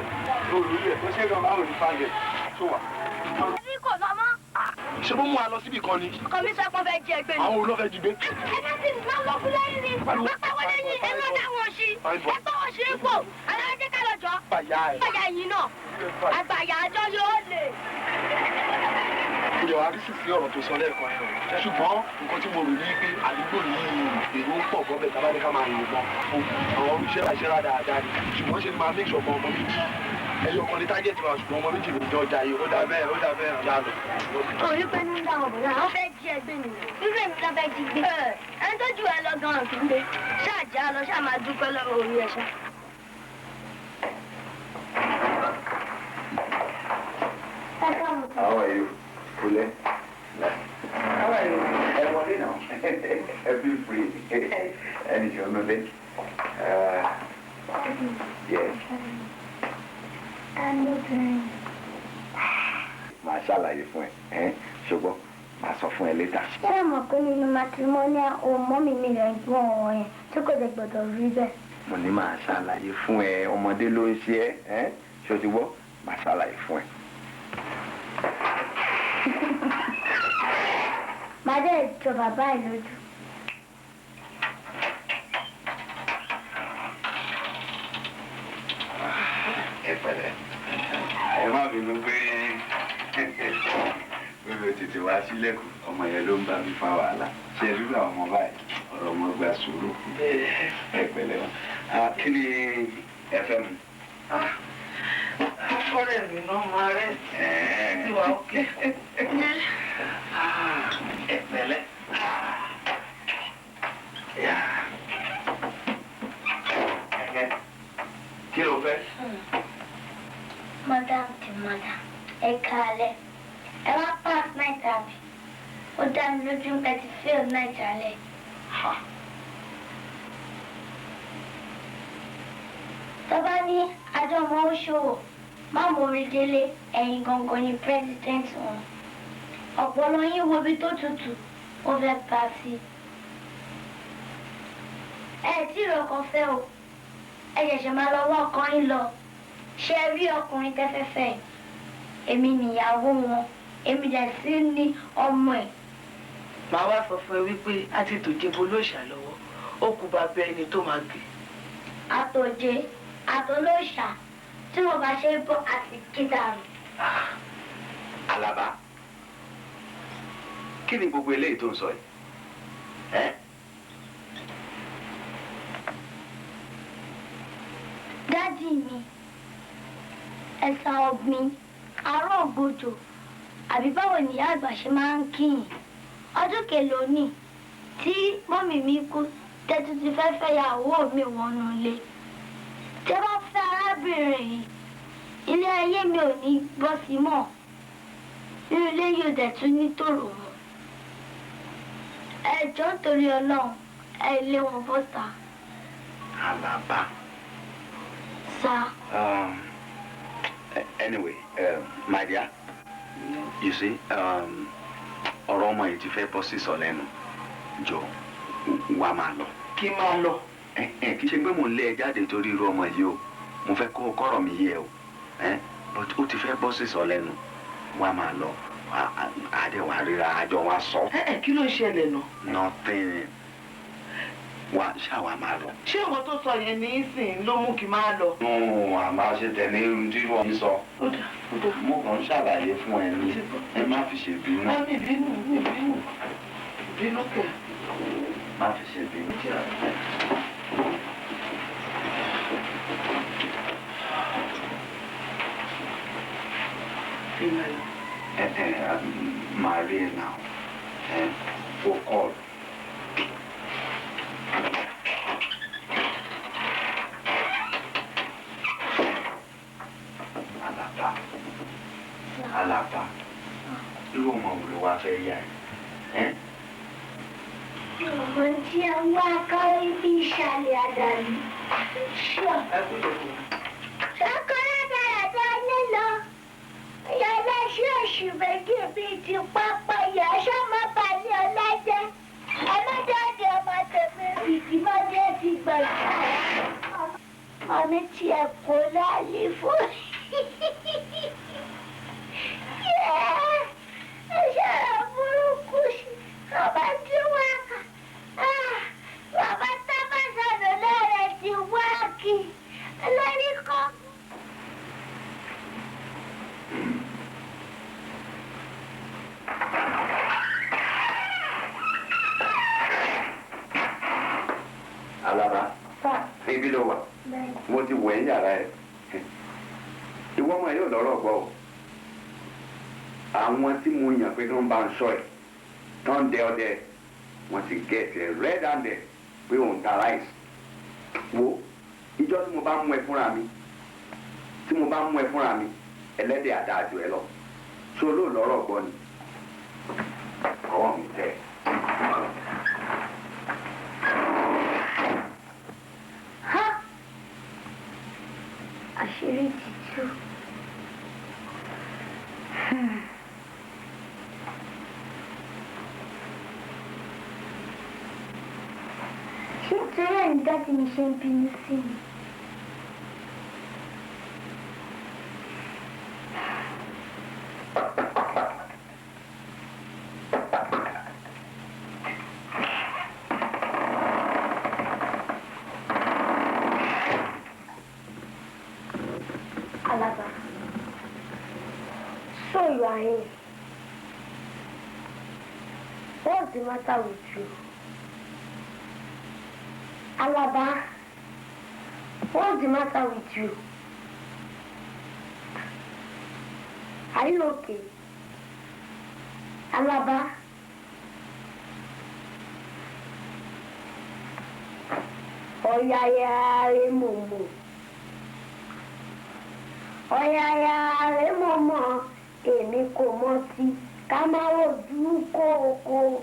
lórí ilé tó ṣe é gan báwo ní fàyè tó wà. Ẹbí kò lọ mọ́. Ṣé bó mú wa lọ síbì kan ni? Ọkọ mi sọ pé ó fẹ́ jí ẹgbẹ́ ni. Àwọn olófẹ́ jí gbé. Ẹ bá ti máa wọ fún lẹ́yìn ni. Pápá wọlé yín, ẹ má dá wọn sí. Ẹ bá wọn sí ipò. Alájẹ ká lọ jọ. Bàyá ẹ̀. Bàyá yìí náà. Àgbàyà àjọ yóò lè. Ìyọ̀ àdísì sí ọ̀rọ̀ tó sọ lẹ́ẹ̀kan ẹ̀. Ṣùgbọ́n nǹkan tí mo rò ní pé àdúgbò yìí èrò ń pọ̀ gọ́bẹ̀ tá bá ní ká máa yìn mọ́. Àwọn oníṣẹ́ àìṣẹ́ra dáadáa ni. Ṣùgbọ́n ṣe ni máa make sure ọmọ méjì. Ẹyọ kan ní tájẹ̀tì wa ṣùgbọ́n ọmọ méjì ló jọ ọjà yìí. Ó dà bẹ́ẹ̀ ọ̀dà lọ. Orí pé ní ìgbà wọn bọ̀dá, wọ́n fẹ́ jí ẹgbẹ́ ni. Irú èmi lọ fẹ́ jí gbé. Ẹni tó jù ẹ lọ gan-an kì í gbé. Ṣáà já lọ, ṣáà máa dúpẹ́ lọ́wọ́ orí ẹ̀ ṣá. How are you? Kule. How are you? Ẹ wọlé náà. Anything on the yes. Màá ṣàlàyé fún ẹ, ṣùgbọ́n màá sọ fún ẹ later. Ṣé ẹ mọ̀ pé nínú matrimonial home mọ́mì mi rẹ̀ ń gbọ́n ọ̀rọ̀ yẹn tí kò lè gbọ́dọ̀ rí bẹ́ẹ̀? Mo ní màá ṣàlàyé fún ẹ, ọmọdé ló ń ṣe ẹ́, ṣòṣùgbọ́ màá ṣàlàyé fún ẹ. Màá dẹ̀ jọ bàbá ẹ̀ lójú. Ẹ pẹ̀lẹ́, ẹ má bínú pé bébè tètè wá sílẹ̀kùn ọmọ yẹn ló ń bá mi fa wàhálà. Ṣé ẹ rírà ọmọ báyìí? Ọ̀rọ̀ ọmọ gba sùúrù. Ẹ pẹ̀lẹ́ wọn. Kí ni ẹ fẹ́ mu? Ọ̀rẹ́ mi náà máa rẹ̀ sí wa òkè. Ẹ pẹ̀lẹ́. Kí ló fẹ́? Madam ti madam, ẹ káalẹ́. Ẹ wá pass night àbí? Ó dá mi lójú pé ti fail night alẹ́. Tọ́ba ní Adọ́mọ ó ṣòwò, má mórí délé, ẹ̀yin gangan ni president wọn. Ọ̀pọ̀lọ yín wo ibi tó tutù, ó fẹ́ pa sí. Ẹ tí ìrọ̀kàn fẹ́ o, ẹ ṣẹ̀ṣẹ̀ máa lọ wá ọkàn yín lọ. Ṣé ẹ rí ọkùnrin tẹ́fẹ́fẹ́? Èmi nìyàwó wọn, èmi dẹ̀ sí ní ọmọ ẹ̀. Màá wá sọ fún ẹ wípé a ti tòjé bolóòṣà lọ́wọ́, ó kú bàbá ẹni tó máa gbé. Àtòjé, àtòlóòṣà, tí mo bá ṣe bọ́ àti kídàrú. Alaba, kí ni gbogbo eléyìí tó ń sọ yìí? Dádì mi, ẹ̀sà ọ̀gbìn, àárọ̀ ògbójò, àbí báwo ni ìyá àgbà ṣe máa ń kíyìn? Ọdún kèlò ní tí mọ́mì mi kú tẹ́tù ti fẹ́ fẹ́yàwó mi wọnú ilé. Tí wọ́n bá fẹ́ arábìnrin yìí, ilé ayé mi ò ní bọ́ sí mọ́. Nínú ilé yóò dẹ̀ tún ní tòrò mọ́. Ẹ jọ̀ọ́ nítorí Ọlọ́run, ẹ lé wọn bọ́ta. Alaba. Sir. Anyway, my dear, you see, ọ̀rọ̀ ọmọ yìí ti fẹ́ bọ́ sísọ lẹ́nu. Jọ, wá máa lọ. Kí máa lọ? Kì í ṣe pé mò ń lé ẹ jáde torí irú ọmọ yìí o. Mo fẹ́ kó kọ́rọ̀ mi yé o. But ó ti fẹ́ bọ́ sísọ lẹ́nu. Wá máa lọ. Àdéhùn àríra àjọ wa sọ. Kí ló ń ṣẹlẹ̀ náà? Nothing. Wá ṣáwa máa lọ. Ṣé ọkọ tó sọ yẹn ní ìsìn ló mú kí máa lọ? Àmọ́ ṣe tẹ̀lé irun tí wọ́n sọ. Mo kàn ń ṣàlàyé fún ẹ ní. Ẹ má fi ṣe bínú. Mi bínú. Bínú kẹ̀. Má fi ṣe bínú. Maria now. For call. Alaba, irú ọmọ wo ló wá fẹ́ yá ẹ? Ọmọ tí a wá kárí bí ìṣàlẹ̀ àdàlù. Ṣọ́kọ́rọ́ dára tó ní lọ. Yàrá ṣọ́ọ̀ṣì méjì bíi ti pápá ìyá sọ́mọ́ balẹ̀ ọlájẹ́. Ọlọ́dọ̀ọ́dẹ ọmọ tèmi ìdìmọ́dé ti gbàgbà. Ọmọ tí ẹ kò láàlì fún. Ìṣẹ̀lẹ̀ burúkú sí ọba tí wá kà. Bàbá tábà sọ̀rọ̀ lẹ́rẹ̀ ti wá kí lórí kan. Alaba, ibi ló wà. Mo ti wẹ̀ ń yàrá ẹ̀. Ìwọ ọmọ yóò lọ́rọ̀ gbọ́ o. Àwọn tí mo yàn pé kí wọ́n bá ń sọ ẹ̀ tán dẹ ọdẹ wọ́n ti gẹ̀ẹ́sì ẹ̀ red handed pé òun ta rice. Wo ìjọ tí mo bá mú ẹ fúnra mi ẹlẹ́dẹ̀ àdáàjò ẹ lọ. Ṣé olóò lọ́rọ̀ gbọ́ ni? Ọwọ́ mi tẹ̀. ṣé torí ẹ̀ ní dáàdì mi ṣe ń bínú sí mi? Alaba, so you are here. What's the matter with you? Alaba, what's the matter with you? Are you okay? Alaba? Oyaya Momo. Oyaya Momo. Èmi kò mọ̀ sí ká má rojú kókó.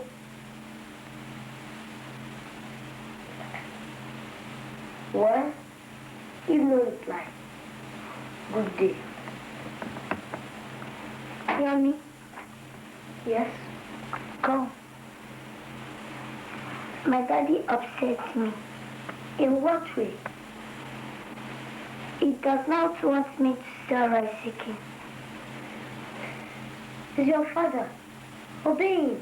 Well, if no reply, good day. Yummy? Yes? Go. My daddy upset me. In what way? He does not want me to sell rice again. He's your father. Obey him.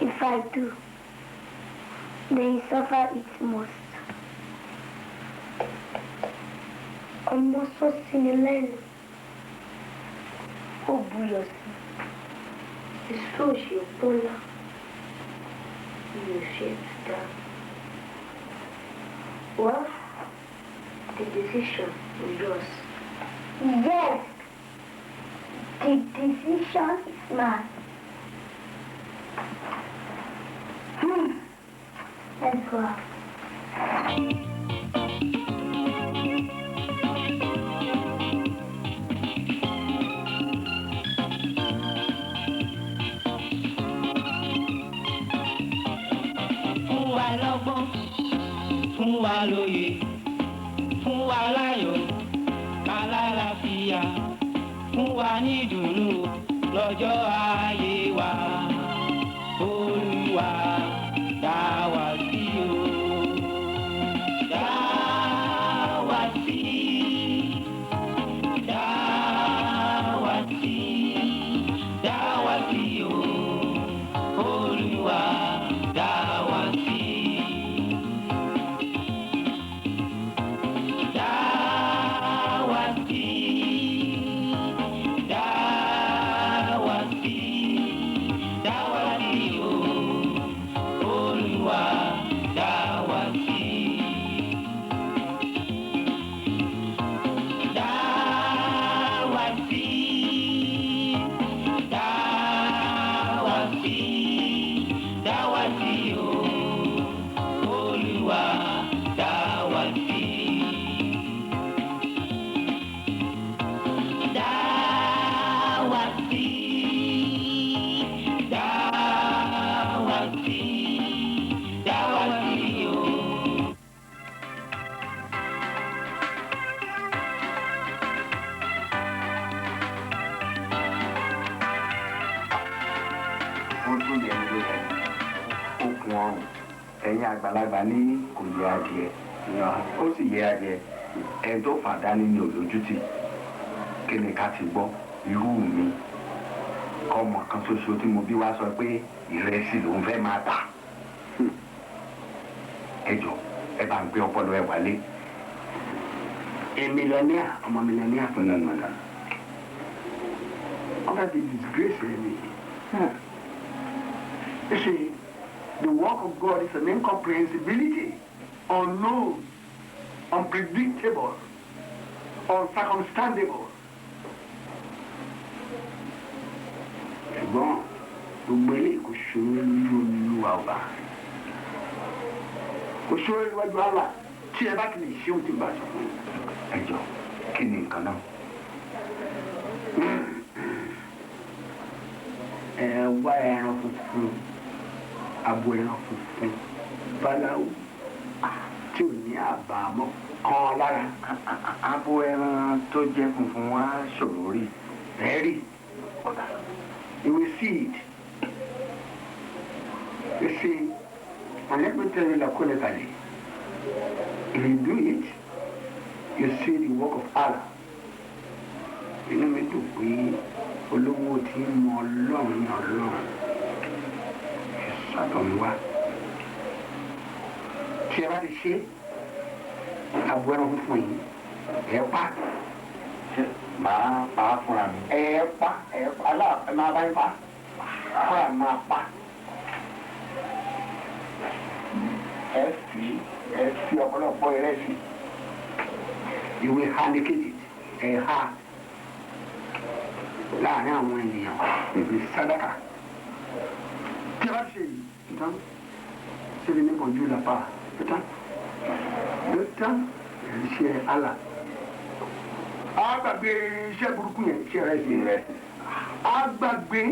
If I do, then he suffer it most. Ọmọ sọ sí ni lẹ́nu. Ó buyọ̀ sí. Èso òṣè pọ́nlá. Mi ò ṣe dá. Well, the decision is yours. Yes, the decision is mine. Let's go out. Fún wa lóye, fún wa láyọ̀, kálàáfíà, fún wa ní ìdùnnú lọ́jọ́ ayé wa. Olúwa dá wa sí o. Dá wa sí. Dá wa sí. Dá wa sí o. Olúwa dá wa sí. Ẹ̀yin àgbàlagbà ní kò yẹ adìẹ ó sì yẹ adìẹ ẹni tó fàdá ní olójútì kí ni ká ti gbọ́ irú mi ọmọ kan ṣoṣo tí mo bí wá sọ pé ìrẹsì lòún fẹ́ máa tà ẹ jọ ẹ bá ń gbé ọpọlọ ẹ wálé mílíọ̀nìà ọmọ mílíọ̀nìà fún náà nìyẹn ọmọ ti disgrace mi. You see, the work of God is an incomprehensibility, unknown, unpredictable, uncircumstandable. Ṣùgbọ́n gbogbo eléyìí kò ṣòro lójú olúwa ọba. Kò ṣòro níwájú àlà tí ẹ bá ti lè ṣe ohun tí n bá sọ fún yín. Ẹ jọ kí ni nǹkan náà? Ẹ wá ẹran funfun. Abo ẹran funfun báláwo tí ò ní àbámọ̀ kan lára. Abo ẹran tó jẹ́ funfun wá ṣòro rí. Bẹ́ẹ̀ rí succeed. You see, and let me tell you laconically, if you do it, you see the work of Allah. You know me to be olówó tí mọ Ọlọ́run ní Ọlọ́run. Sátọ̀mùwá. Tí ẹ bá ti ṣe àbọ̀ ẹran funfun yìí, ẹ pa. Màá pa fúnra mi. Ẹ pa aláàfin máa bá yín pa. Fúnra mi máa pa. Ẹ fi ọ̀pọ̀lọpọ̀ ìrẹsì. You will handicap it. Ẹ ha. Láàárín àwọn ènìyàn ìbí sádàkà. Tí a bá ṣe yìí, ìtàn ṣe lè ní bọ̀jú làpá. Ìtàn iṣẹ́ Allah. A gbàgbé iṣẹ́ burúkú yẹn, iṣẹ́ rẹ̀ sí rẹ̀. A gbàgbé.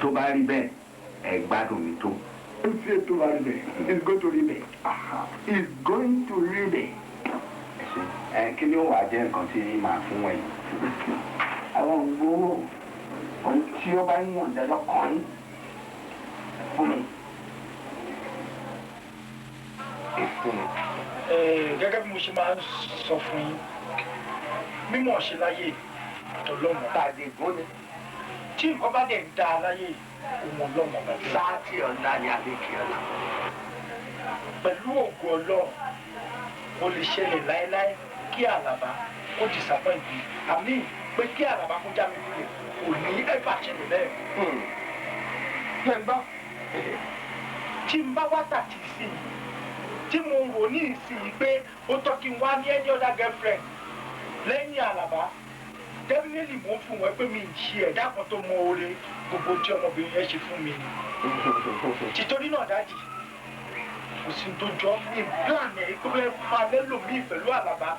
Tó bá rí bẹ́ẹ̀, ẹ gbádùn mi tó. Ó ṣe tó bá rí bẹ́ẹ̀, it's going to rí bẹ́ẹ̀. It's going to rí bẹ́ẹ̀. Kí ni ó wàá jẹ́ nǹkan tí màá fún wọ̀nyí? Àwọn gbowó tí ó bá yàn dájọ́ kàn yín fún mi. Gẹ́gẹ́ bí mo ṣe máa ń sọ fún yín, mímọ̀ ṣe láyé àtọ̀lọ́mọ. Tàdé gbóni. Tí nǹkan bá dẹ̀ ń dá a láyé, òun ọlọ́mọ bá dé. Láti ọ̀la ni àbíkí ọ̀la. Pẹ̀lú ògo Ọlọ́run, ó lè ṣẹlẹ̀ láéláé kí Àlàbá kó disappoint mi. Àmì pé kí Àlàbá kó já mi kulẹ̀ kò ní ẹ̀fà ṣẹlẹ̀ bẹ́ẹ̀. Ṣé ń gbọ́? Tí n bá wá tàtí sí i, tí mo rò ní ìsìn pé ó tọ́ kí n wá ní any other girlfriend lẹ́yìn Àlàbá, definitely mo ń fún wọn pé mi ì ṣe ẹ̀dá kan tó mọ oore gbogbo tí ọmọbìnrin yẹn ṣe fún mi ni. Títorí náà dájì, kò sí tó jọ ní plan ẹ̀ pé bẹ́ẹ̀ máa lẹ́lò mí pẹ̀lú Àlàbá.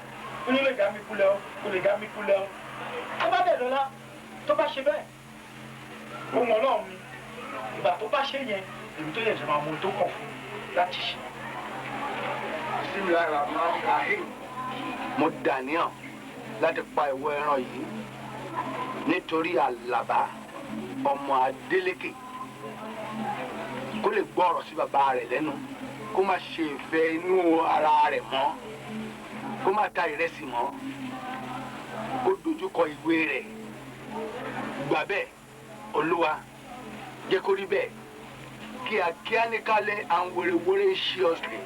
Ó ní lè dá mi kulẹ̀ o, kò lè dá mi kulẹ̀ o. Tó bá dẹ̀ lọ́la, tó bá ṣe bẹ́ẹ̀, ohun Ọlọ́run ni. Ìgbà tó bá ṣe yẹn, èmi tó yẹ ṣe máa mú un tó kàn fún mi láti ṣe. Mo dàníyàn láti pa ìwọ ẹran yìí nítorí Àlàbá ọmọ Adélékè kó lè gbọ́ ọ̀rọ̀ sí bàbá rẹ̀ lẹ́nu, kó má ṣe ìfẹ́ inú ara rẹ̀ mọ́, kó má ta ìrẹsì mọ́, kó dojúkọ ìwé rẹ̀. Gbà bẹ́ẹ̀ Olúwa, jẹ́ kó rí bẹ́ẹ̀ kíákíá ní kálẹ̀ and seriously.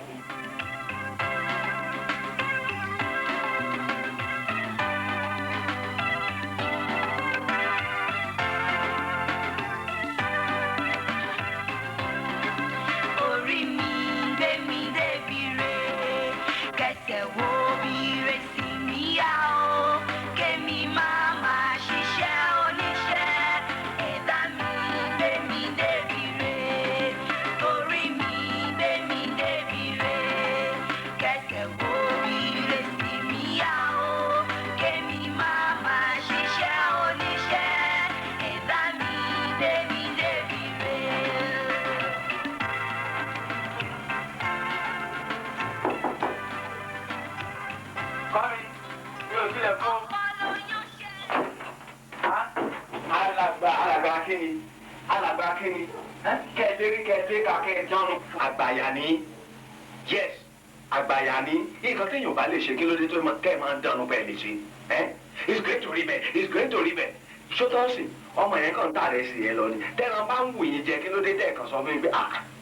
Alàgbà kíni kẹ́ẹ̀dé kakẹ́ jánu àgbàyà ni, yes àgbàyà ni. Nǹkan tí yóò bá lè ṣe kí ló dé tó kẹ́ ẹ̀ máa ń dànù bẹ́ẹ̀ lè ṣe. It's going to rí bẹ́ẹ̀, it's going to rí bẹ́ẹ̀. Ṣótọ́sì ọmọ yẹn kàn tà rẹ̀ sí ẹ lọ ni. Tẹ́ran bá ń wù yín jẹ kí ló dé tẹ̀ kàn sọ fún mi pé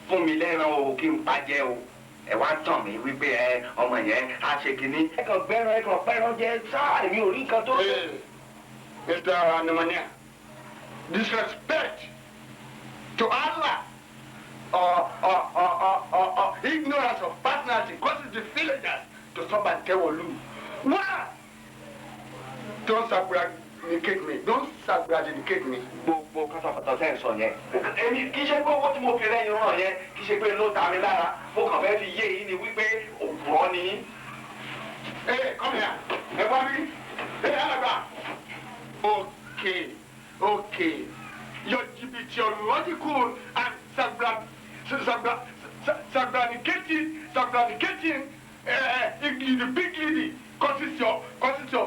fún mi lẹ́ran o kí n pa jẹ o. Ẹ wá tàn mí wípé ọmọ yẹn á ṣe kínní. Ẹ kàn gbẹ́ran ẹ kàn pẹ́ran jẹ sáà èmi ò rí nǹkan tó. Mr. Anamania, disrespect to Allah or ignorance of personality causes the villagers to stop and tell Olu. Why? Don't sabragnicate me. Don't sabragnicate me. Gbogbo kátàkátà sẹ́yìn sọ yẹn. Èmi kì í ṣe pé owó tí mo fi rẹ́yìn ràn yẹn kì í ṣe pé ló ta mi lára. Mo kàn fẹ́ fi yé yín ni wípé òpùrọ́ ni. Hey, come here. Ẹ wá mi. Hey, Alàgbà. Okay. Your theological and sabranicating, the big lady consists of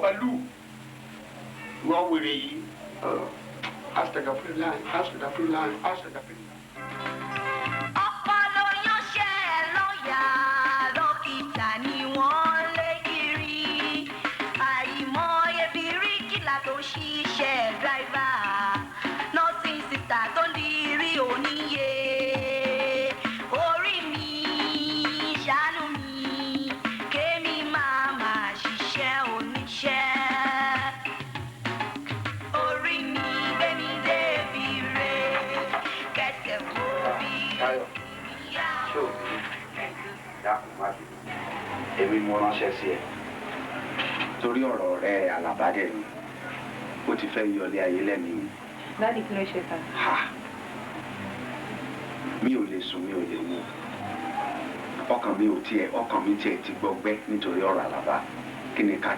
value. Wọ́n wèrè yìí. Astagfirullah, astagfirullah, astagfirullah. Ọpọlọ yánṣẹ́ lọ́ọ̀yà dókítà ni wọ́n lé kiri. Àìmọye bíríkìlà tó ṣiṣẹ́ dráìvà. Nọ́ọ̀sì sísà tó ń dirí oníye. Orí mi ṣàánú mi, kémi máa máa ṣiṣẹ́ oníṣẹ́. Orí mi gbé mi débi re, kẹsẹ̀ kó bí ìyá. dákun má bínú èmi mo ránṣẹ́ sí ẹ torí ọ̀rọ̀ rẹ alábàdẹ ni ó ti fẹ́ yọlé ayé lẹ́mìí. Dáàdì kí ló ṣe ta? mi ò lè sùn mi ò lè wò ọkàn mi tiẹ̀ ti gbọgbẹ́ nítorí ọ̀rọ̀ àlàbà kí ni ká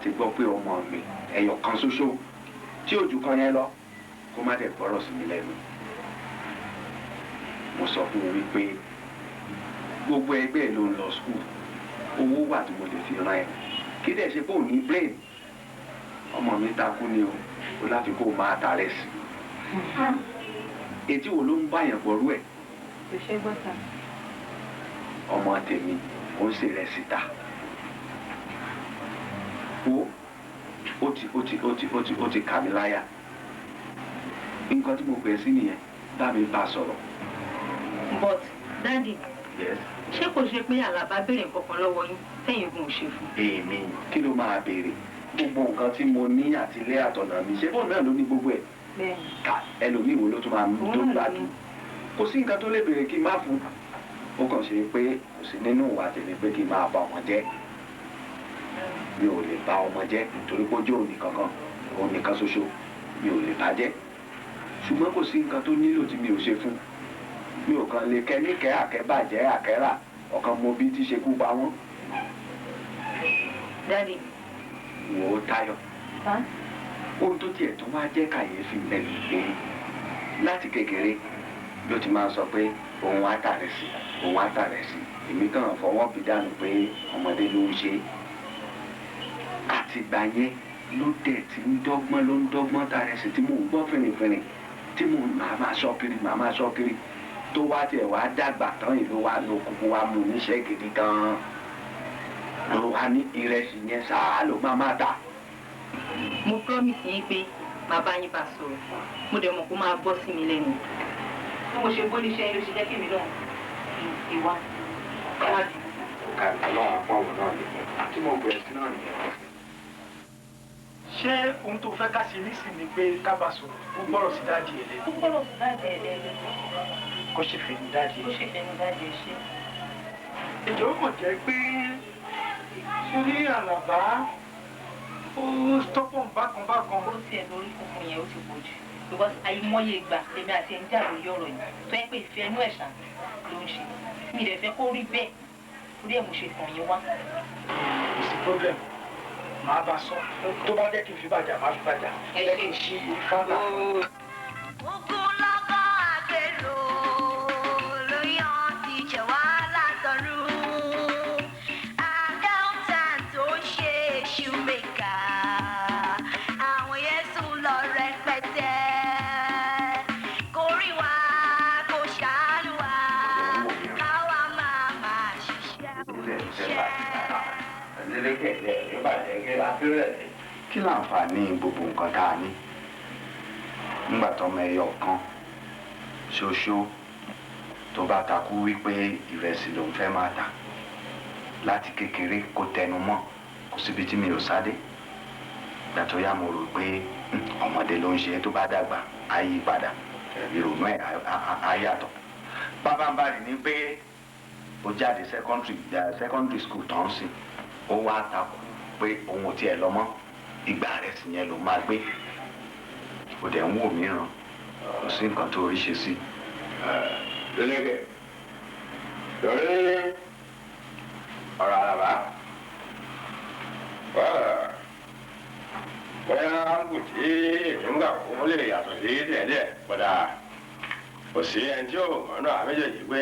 ti gbọ́ pé ọmọ mi ẹyọ kan ṣoṣo tí ojú kan yẹn lọ kó má dẹ̀ gbọ́rọ̀ sí mi lẹ́nu. mo sọ fún un wípé gbogbo ẹgbẹ́ ẹ̀ ló ń lọ skul owó wà tí mo lè fi ran ẹ kí dẹ̀ ṣe pé òun ní brain ọmọ mi takú ni o láti kó máa tààrẹ sí etí wo ló ń báyàn pọ̀rú ẹ̀. Kò ṣe gbọ́ ta. ọmọ tèmi ó ń ṣe rẹ̀ síta ó ti kà mí láyà nǹkan tí mo pè sí nìyẹn bá mi bá sọ̀rọ̀. But Daddy, yes. ṣé kò ṣe pé Àlàbá béèrè nǹkan kan lọ́wọ́ yín tẹ́yìn gùn ṣe fún? èmi kí ló máa béèrè gbogbo nǹkan tí mo ní àti ilé àtọ̀nà mi ṣé bọ́ọ̀ náà ló ní gbogbo ẹ̀. ká ẹlòmíì wo ló tún máa tó gbádùn kò sí nǹkan tó lè béèrè kí n má fún ó kàn ṣe pé kò sí nínú ìwà tèmi pé kí n máa bà ọmọ jẹ́ mi ò lè bà ọmọ jẹ́ nítorí pé ó jẹ́ òun nìkan ṣoṣo mi ò lè bà jẹ́ ṣùgbọ́n kò sí nǹkan tó nílò tí mi ò ṣe fún mi ò kàn lè kẹ́ níkẹ́ àkẹ́bàjẹ́ àkẹ́rà ọ̀kan mo bí tí ṣe kú pa wọ́n. Daddy. wò ó Táyọ̀ ohun tó tiẹ̀ tó wá jẹ́ kàyéfì lẹ́nu pé láti kékeré ló ti máa sọ pé òun á tàrẹ̀ sí èmi kàn fọwọ́ bí dànù pé ọmọdé ló ń ṣe àtìgbà yẹn ló dẹ̀ ti ń dọ́gbọ́n tàrẹ̀ sí tí mò ń gbọ́ fìrìfìrì tí màá máa sọ kiri tó wá tiẹ̀ wá dàgbà tán ìlú wa ló kúkú wá mú níṣẹ́ gidi gan-an ló wá ní ìrẹsì yẹn sáà ló máa tà. Mo promise yín pé màá bá yín bá sọ̀rọ̀ mo dẹ̀ mọ̀ kó máa gbọ́ sí mi lẹ́nu. Bí mo ṣe gbọ́ níṣẹ́ yín ló ṣe jẹ́ kí mi náà ìwà. Ọ̀kadà náà pọ̀ wọ̀ náà ni tí mo bẹ̀rẹ̀ sí náà nìyẹn. ṣé ohun tó fẹ́ ká ṣe nísìnyí ni pé ká bá sọ̀rọ̀ ó gbọ́rọ̀ sí dáàdì ẹ̀ lẹ́nu. Ó gbọ́dọ̀ sí dáàdì ẹ̀ lẹ́nu. kó ṣe fẹ́ ní dáàdì ẹ̀. Ó ṣe fẹ́ ní dáàdì ẹ̀ ṣe. ìjọ kò jẹ́ pé ṣorí Àlàbá ó tọ́pọ̀ bákan. Ó tiẹ̀ lórí funfun yẹn ó ti pọ̀ jù. Because àìmọye ìgbà èmi àti ẹni jà lórí ọ̀rọ̀ yìí tó yẹ pé ìfẹ́ inú ẹ̀ṣà ló ń ṣe. Mi lè fẹ́ kó rí bẹ́ẹ̀ torí ẹ̀ mo ṣe tàn yín wá. kò sí problem màá bá sọ tó bá jẹ́ kí n fi bàjá máa fi bàjá jẹ́ kí n ṣí fáńtà. Ogunlọ́gọ̀ àgbèrò ló yan ti jẹ̀ wá látọ̀run. Accountant tó ṣe shoemaker. Àwọn Yésù lọ rẹpẹtẹ. Kò rí wa, kò ṣàánú wa. Káwa máa ṣiṣẹ́. kí láǹfààní gbogbo nǹkan tá a ní nígbà tọmọ ẹyọ kan ṣoṣo tó bá takú wípé ìrẹsì lòún fẹ́ máa tà láti kékeré kó tẹnu mọ́ kò síbi tí mi ò sáde ìgbà tó yá mo rò pé ọmọdé ló ń ṣe tó bá dàgbà á yí padà ìrònú ẹ̀ á yàtọ̀ bábánbárì ni pé ó jáde secondary school tán sí ó wá takú pé òun ò tiẹ̀ lọ mọ́ ìgbà rẹ̀ sì yẹn ló máa gbé ó dẹ̀ ń wò mìíràn kò sí nǹkan tó rí ṣe sí. lẹ́lẹ́gẹ̀ lórí ọ̀rọ̀ Àlàbá bóyá kò tí nígbà kó lè yàtọ̀ sí díẹ̀díẹ̀ kódà kò sí ẹni tí ò mọ̀nà àméjèèjì pé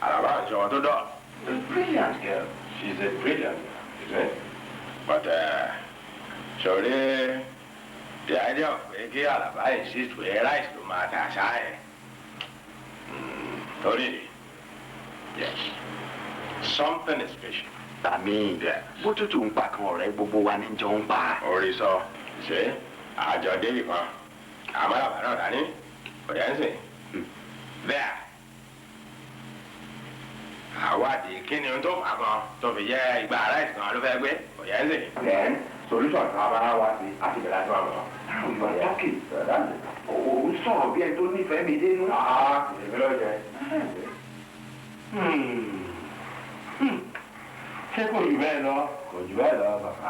Àlàbá ń ṣọwọ́ tó dọ̀. A brilliant girl. She's a brilliant girl, isn't it? But sọ̀rí The idea of making Alaba insist to a rice to matter, shy. Already. Yes. Something is special. Tàmí bó tútù ń pa kan ọ̀rẹ́ gbogbo wa ní jọ ń pa. Orí sọ, ṣé àjọ débì kan, àmọ́ àbá náà dání, kò dẹ́ ń sìn. Bẹ́ẹ̀, àwádìí kí ni ohun tó fà kan tó fi jẹ́ igba aláìsí kan ló fẹ́ gbé, kò dẹ́ ń sìn. Then solution kan bá wá sí àti bẹ̀rẹ̀ àti wà mọ́. Ìwà tọ́kì òun sọ̀rọ̀ bí ẹni tó nífẹ̀ẹ́ mi dénú. Èmi ló jẹ. Ṣé kò jù bẹ́ẹ̀ lọ? Kò jù bẹ́ẹ̀ lọ, bàbá.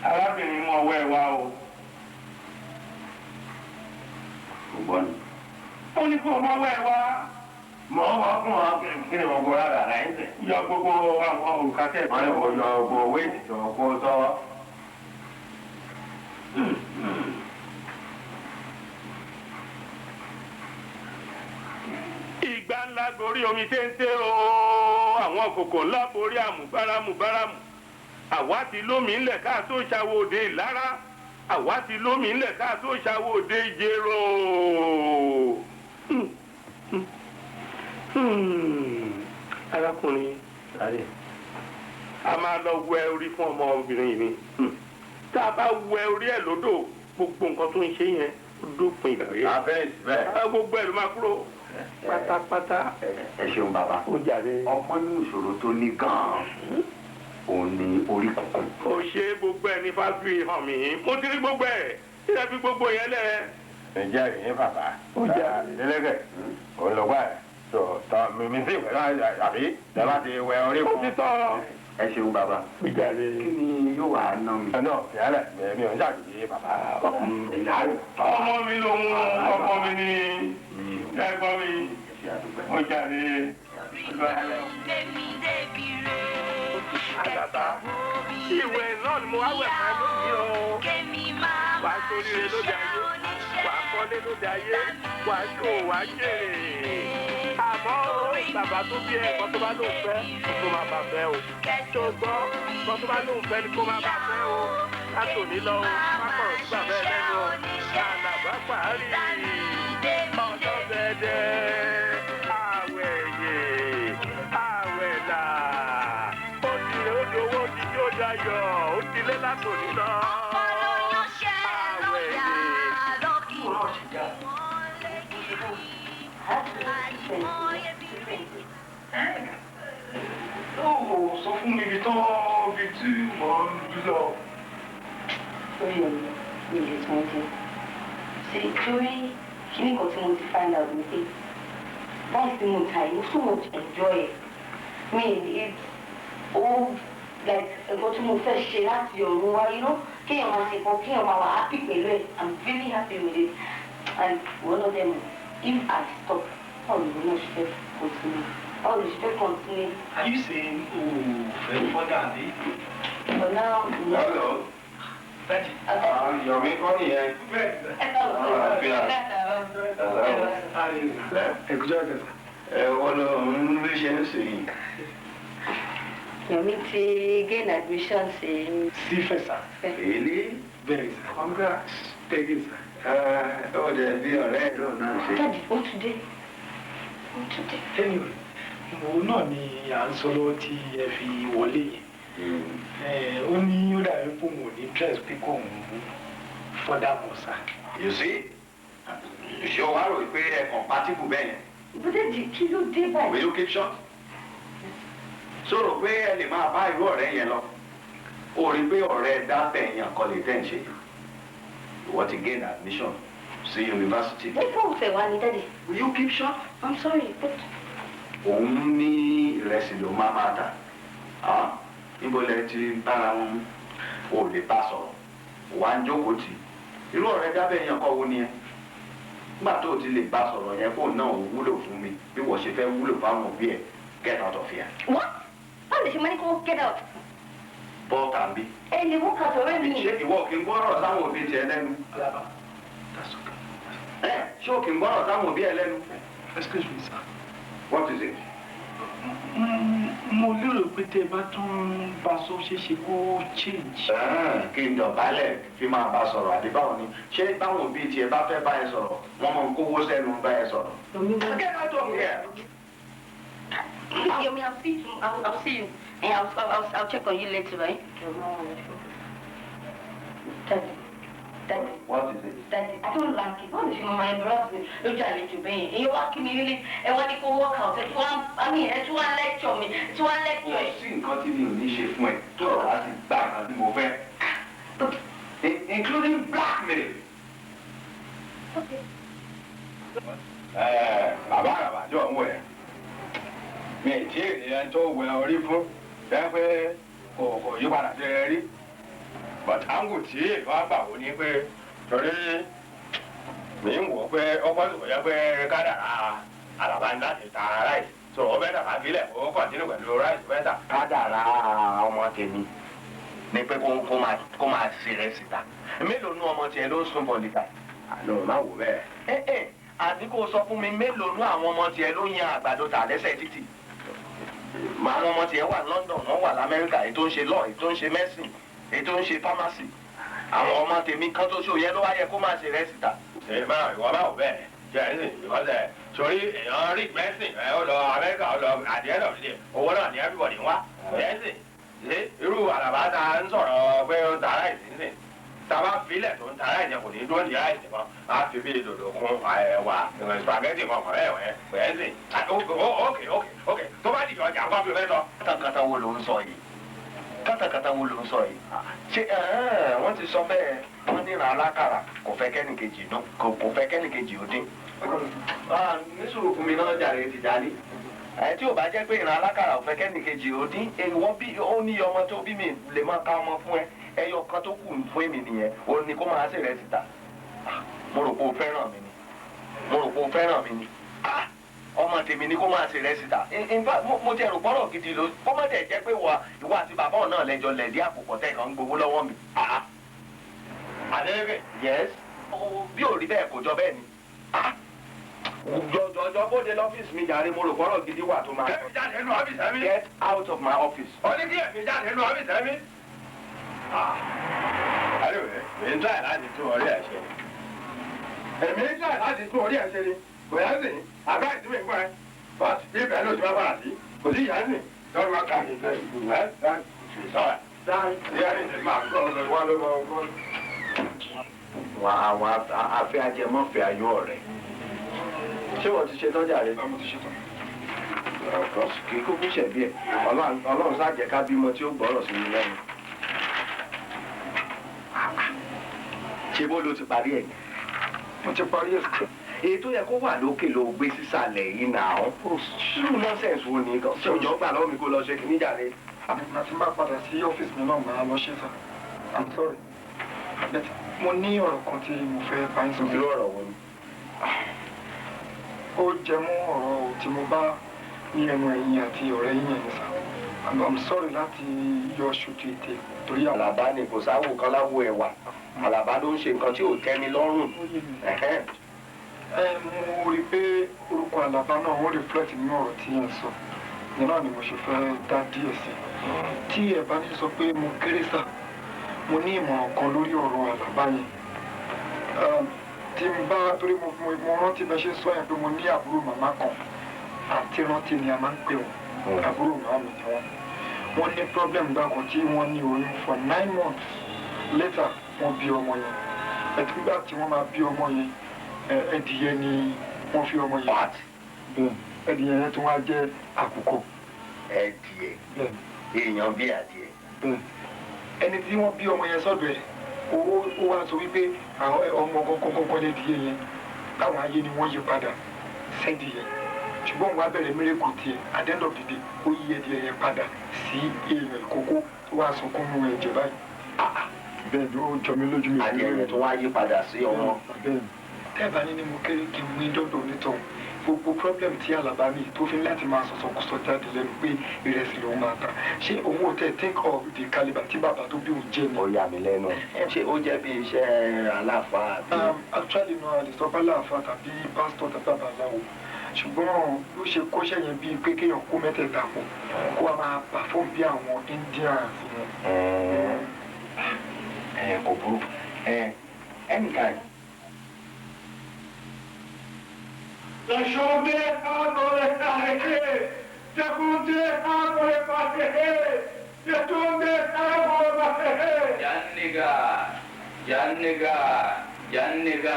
Arábìnrin mú ọwọ́ ẹ wá o. Kò gbọ́ ni. Ó ní kó mọ ọwọ́ ẹ wá. Mọ̀ ọ́ wá fún ọ kí ni gbogbo rárá rẹ̀ ń sìn. Yọ gbogbo àwọn òrùka tẹ̀. Wọ́n ní kò yọ gbogbo wéètì tó kó sọ́wọ́. Ìgbà ńlá gorí omi téńté o, àwọn kòkò ńlá borí àmùbáramù. Àwa ti lómi ńlẹ̀ ká tó ṣàwò òde ìlara. Àwa ti lómi ńlẹ̀ ká tó ṣàwò òde ìjérò. Arákùnrin, a máa lọ wẹ orí fún ọmọbìnrin yìí ni. Tá a bá wẹ orí ẹ̀ lódò, gbogbo nǹkan tó ń ṣe yẹn ó dópin ìgbé. Abẹ́rẹ́ bẹ́ẹ̀. Gbogbo ẹ̀ ló máa kúrò pátápátá. Ẹ ṣeun bàbá. Ó jàre. Ọmọ ní ìṣòro tó ní gan-an òun ni orí kùkù. Ó ṣe gbogbo ẹ̀ ní fásitì hàn mí. Mo ti rí gbogbo ẹ̀. Ṣé fi gbogbo yẹn lẹ̀? Ǹjẹ́ ìyẹn bàbá? Ó jà. Ìdílégẹ̀, olùgbà ẹ̀ tọ́ mímí sí ìwé náà àbí tẹ́lá ti wẹ orí Ó fún. ti tọ́. Ẹ ṣeun bàbá. Ó jàre. Kí ni yóò wá ná mi? Náà fìyàlẹ̀ mi ò ń ṣàkíyè bàbá. Ọmọ mi lòun, ọmọ mi ni ẹ̀gbọ́n mi. Ó jàre. Àtàtà, ìwé náà ni mo wá wẹ̀ fẹ́ lónìí o. Wàá sóríire lóde ayé, wàá kọ́lé lóde ayé, wàá ṣò wàá jèrè. Àmọ́ bàbá tó bí ẹ̀ kọ́ tó bá lóun fẹ́ kó máa bà fẹ́ o. Tó gbọ́ kọ́ tó bá lóun fẹ́ ni kó máa bà fẹ́ o. Látòní lọ o, má kọ̀rọ̀ sí bàbá ẹ lẹ́nu o. Àlàbá parí ọlọ́bẹ̀dẹ̀ àwẹ̀yẹ àwẹ̀là. Ó ti lé ó dowó ó ti jó dayọ̀ ó ti lé látòní lọ. Ó sọ fún mi ibi tán bí tí mo ń lọ. Orí mi ní ilé tí wọ́n jẹ́. Ṣé torí kí ní nǹkan tí mo ti find out ni pé báyìí tí mo ta yìí, so much enjoy it. It's all like nǹkan tí mo fẹ́ ṣe láti ọ̀run wá, kéèyàn máa ṣe kan, kéèyàn máa wà happy pẹ̀lú ẹ̀. I'm really happy with it. And one of them, if I stop, how will you not continue? How will you continue? Are you saying, fẹ́ fọ́dà àbí? But now, Hello. Yọ̀mí kọ́ nìyẹn. Ẹ̀kújọ́ ẹ̀kẹta. Wọ́n lọ ń rí ṣe ń sè yìí. Yomi ti gain admission sí. Sífẹ̀sà. Èlé. Bẹ́ẹ̀ sà. Congrats. Thank you sir. Ó jẹ bí ọ̀rẹ́ ẹ̀ náà ṣe. Daddy, ó tún dé. Anyway, òun náà ni à ń sọ lọ́wọ́ tí ẹ fi wọlé yẹn. Ó ní ó dàbí pé òun ò ní interest pé kò ń fọ́dà mọ̀ sá. You see? Ṣé o wá rò pé ẹ compatible bẹ́ẹ̀ yẹn? Bùdéjì kí ló dé báyìí? Will you keep short? Sọ̀rọ̀ pé ẹ lè máa bá irú ọ̀rẹ́ yẹn lọ. O rí pé ọ̀rẹ́ dábẹ̀ yẹn kọ́ lè tẹ̀ ń ṣe. Ìwọ ti gain admission sí university. Ẹ fún òfẹ́ wa ni Daddy. Will you keep short? I'm sorry, but. Òun ní ìrẹsì ló máa tà. Níbo lẹ ti bára wọn o lè bá sọ̀rọ̀. Wà á jókòó tì. Irú ọ̀rẹ́ dábẹ̀ yẹn kọ́ wo ni ẹ? Nígbà tó o ti lè bá sọ̀rọ̀ yẹn fóònù náà wúlò fún mi bí wọ́n ṣe fẹ́ wúlò fáwọn òbí ẹ̀. Get out of here. What? Báwo lè ṣe máa ní kó get out? Bọ́ tàbí. Ẹ lè mú kàtó rẹ̀ mi. Ṣé ìwọ kì í gbọ́rọ̀ sáwọn òbí tiẹ̀ lẹ́nu? Alaba, that's okay. Ṣé o kì í gbọ́rọ̀ sáwọn òbí ẹ lẹ́nu? Excuse me sir. What is it? mo lérò pé tẹ́ bá tún bá sọ ṣeéṣe kó change. kí n dọ̀bálẹ̀ fi máa bá sọ̀rọ̀ àbí báwo ni ṣé báwọn òbí tiẹ̀ bá fẹ́ bá ẹ sọ̀rọ̀ wọ́n mọ̀ ń kówó sẹ́nu bá ẹ sọ̀rọ̀. Yomi, I'll see you. And I'll check on you later, right? Daddy. What is it? Daddy, I don't like it. What is your mind? Look at it, you're being. And you're asking me really, and when you go work out, it's one lecture me. It's one lecture. Kò sí nǹkan tí mi ò ní ṣe fún ẹ tó o láti gbà kan tí mo fẹ́. Including blackmail. Okay. Bàbá àràbàjọ́ ń wẹ̀. Mi ì tí ènìyàn tó wẹ orí fún bẹ́ẹ̀ pé kò yí padà sí ẹ rí. Bàtàǹgù tí ìfọ̀ àgbà wò ni pé torí mi ń wò pé ọkọ̀ tó yẹ pé kádàrá Àlàbá ń láti ta ráìsì. So ó bẹ́ẹ̀ dàbà bílẹ̀ kó kọ̀ntínú pẹ̀lú ráìsì mẹ́ta. Kádàrá ọmọ tèmi ni pé kó máa ṣe rẹ̀ síta. Mélòó nú ọmọ tiẹ̀ ló ń sún bọ̀lìkà? Àlọ́ má wò bẹ́ẹ̀. Àbí kò sọ fún mi mélòó nú àwọn ọmọ tiẹ̀ ló ń yan àgbàdo tà lẹ́sẹ̀ títì. Àwọn ọmọ tiẹ̀ wà London, wọ́n wà l'Amẹ́ríkà, èyí tó ń ṣe law, èyí tó ń ṣe medicine, èyí tó ń ṣe pharmacy. Àwọn ọmọ tèmi kan tó ṣó yẹn ló wá yẹ kó máa ṣe rẹ̀ síta. Ṣé máa ìwọ máa wò bẹ́ẹ̀ jẹ́ ẹ̀sìn ìwọ́sẹ̀ sórí èèyàn rí medicine ó lọ Amẹ́ríkà ó lọ àdìẹ́ náà nílé owó náà ní everybody ń wá. Ẹ̀sìn ṣé irú Àlàbá ta ń sọ̀rọ̀ pé ó ń ta ráìsì nísìn. Tàbá filẹ̀ tó ń ta ráìsì kò ní dúró di ráìsì mọ́. Á fi bí dòdò kún ẹ̀wà spaghetti kan kọ̀ ẹ̀wẹ̀ ẹ̀sìn. Okay tó bá dìjọ ọjà nǹkan fi fẹ́ sọ. Kátàkátà wo ló ń sọ yìí? Kátàkátà wo ló ń sọ yìí? Ṣé wọ́n ti sọ bẹ́ẹ̀ wọ́n ní ìran alákàrà kò fẹ́ kẹ́nìkejì náà kò fẹ́ kẹ́nìkejì ó dín. Nísòro fún mi náà jàre ti dálé. Tí ò bá jẹ́ pé ìran alákàrà ò fẹ́ kẹ́nìkejì ó dín èèwọ̀ bí ó ní ọmọ tó bí mi lè máa ká ọmọ fún ẹ ẹyọ kan tó kù fún èmi nìyẹn ó ní kó máa ṣe rẹ̀ síta. Mo rò pé o fẹ́ràn mi ni. Ọmọ tèmi ni kó máa ṣe rẹ̀ síta. In fact mo jẹ́ rògbọ́rọ̀ gidi ló kó má dẹ̀ jẹ́ pé ìwọ àti bàbá ọ̀ náà lẹ́jọ́ lẹ̀dí àpòpọ̀ tẹ̀ kàn ń gbowó lọ́wọ́ mi. Adébẹ̀. Yes. Bí ò rí bẹ́ẹ̀ kò jọ bẹ́ẹ̀ ni. Jọjọ bóde lọ́fíìsì mi jàre mo rò gbọ́rọ̀ gidi wà tó máa. Kẹ́mi jáde nínú ọ́fíìsì mi. Get out of my office. Ó ní kí èmi jáde nínú ọ́fíìsì mi. Àdébẹ̀ mi ń tọ́ láti tún orí ẹ̀ ṣe. Èmi ń tọ́ láti tún orí ẹ̀ ṣe ni. Bóyá sì ní àbá ìdíwé ń gbọ́ ẹ. But ibẹ̀ ló ti máa padà sí. Kò sí ìyá sí. Lọ́rùn wa kà ní ìgbẹ́ ìgbẹ́ sọ̀rọ̀. Ìyá ní ìdí máa kọ́ ọ wá ló máa ń kọ́. Àwọn afẹ́ ajẹmọ́fẹ́ ayọ̀ rẹ̀. Ṣé wọ́n ti ṣe tọ́jà rẹ̀? Mo ti ṣe tán. Kì í kúkú ṣẹ̀bí ẹ̀. Ọlọ́run ṣáàjẹ́ ká bímọ tí ó gbọ́rọ̀ sí mi lẹ́nu. Ṣé bó ló ti parí ẹ̀? Mo ti parí ẹ̀. Èyí tó yẹ kó wà lókè ló gbé sísàlẹ̀ yìí nà án. Ṣírù nọ́sẹ̀nsì wo ni ṣé òjò gbà lọ́wọ́ mi kó lọ ṣe kìíní jàre? Àti máa padà sí ọ́fíìsì mi náà máa lọ ṣe sá. I'm sorry. But mo ní ọ̀rọ̀ kan tí mo fẹ́ bá yín sọ. Irú ọ̀rọ̀ wo ni? Ó jẹ mọ́ ọ̀rọ̀ tí mo bá ní ẹnu ẹ̀yin àti ọ̀rẹ́ yín ẹ̀yin sá. I'm sorry láti yọ ṣojú ètè torí àwọn. Àlàbá ni kò sáwò kan láwo ẹ̀wà. Àlàbá ló ń ṣe nǹkan tí ò tẹ́ mi lọ́rùn. Mo rí i pé orúkọ Àlàbá náà ó reflect nínú ọ̀rọ̀ tí ẹ̀ ń sọ. Ìyẹn náà ni mo ṣe fẹ́ dá díẹ̀ sí. Tí ẹ bá ní sọ pé mo kéré sá, mo ní ìmọ̀ràn kan lórí ọ̀rọ̀ Àlàbá yẹn. Tí n bá torí mo rántí bẹ́ẹ̀ ṣe sọ yẹn pé mo ní àbúrò màmá kan àti rántí ni a máa ń pè wọ́n àbúrò màmá mi ni wọ́n. Wọ́n ní problem gbà kan tí wọ́n ní oyún for 9 months later wọ́n bí ọmọ yẹn. Ẹ̀tí nígbà tí wọ́n máa bí ọmọ yẹn ẹdìyẹ ni wọ́n fi ọmọ yẹn. Bẹ́ẹ̀ ẹdìyẹ yẹn tó wá jẹ́ àkùkọ. Ẹdìyẹ èèyàn bí adìyẹ. Bẹ́ẹ̀ ẹni tí wọ́n bí ọmọ yẹn sọ́dọ̀ ẹ̀ ó wá sọ wípé àwọn ọmọ kọ́kọ́ lẹ́dìyẹ yẹn táwọn ayé ni wọ́n yí padà sẹ́dìyẹ ṣùgbọ́n wọ́n á bẹ̀rẹ̀ mẹ́rẹ̀kù tiẹ̀ at the end of the day ó yí ẹdìyẹ yẹn padà sí èèyàn ìkókó tó wá sunkún nù ẹ̀jẹ̀ báyìí. Bẹ́ẹ̀ ni ó jọ mí lójú mi. Adìyẹ yẹn tó wá yí padà sí ọmọ. Bẹ́ẹ̀ tẹ́ẹ̀bá ní ni mo kéré kí n mú dọ́dọ̀ onítọ̀hún gbogbo problem tí Àlàbá ní tó fi láti máa sọ̀sọ̀kúsọ jáde lẹ́nu pé ìrẹsì lòun máa ta ṣé òun ò tẹ̀ think of the calibre tí bàbá tó bí òun jẹ́ ni. Ó yà mí lẹ́nu. Ṣé ó jẹ́ bí iṣẹ́ aláàfáà bí? Actually no àlè sọ bá láàfáà tàbí pásítọ̀ tàbí babaláwo ṣùgbọ́n ló ṣe kọ́ṣẹ́ yẹn bíi pé kéèyàn kó mẹ́tẹ̀ẹ̀ta pọ̀ kó a máa perform bí àwọn Indian yẹn. Kò burú anytime. Lasciate angole cariche, Giaconte angole patehe, Giaconte angole patehe. Jannega,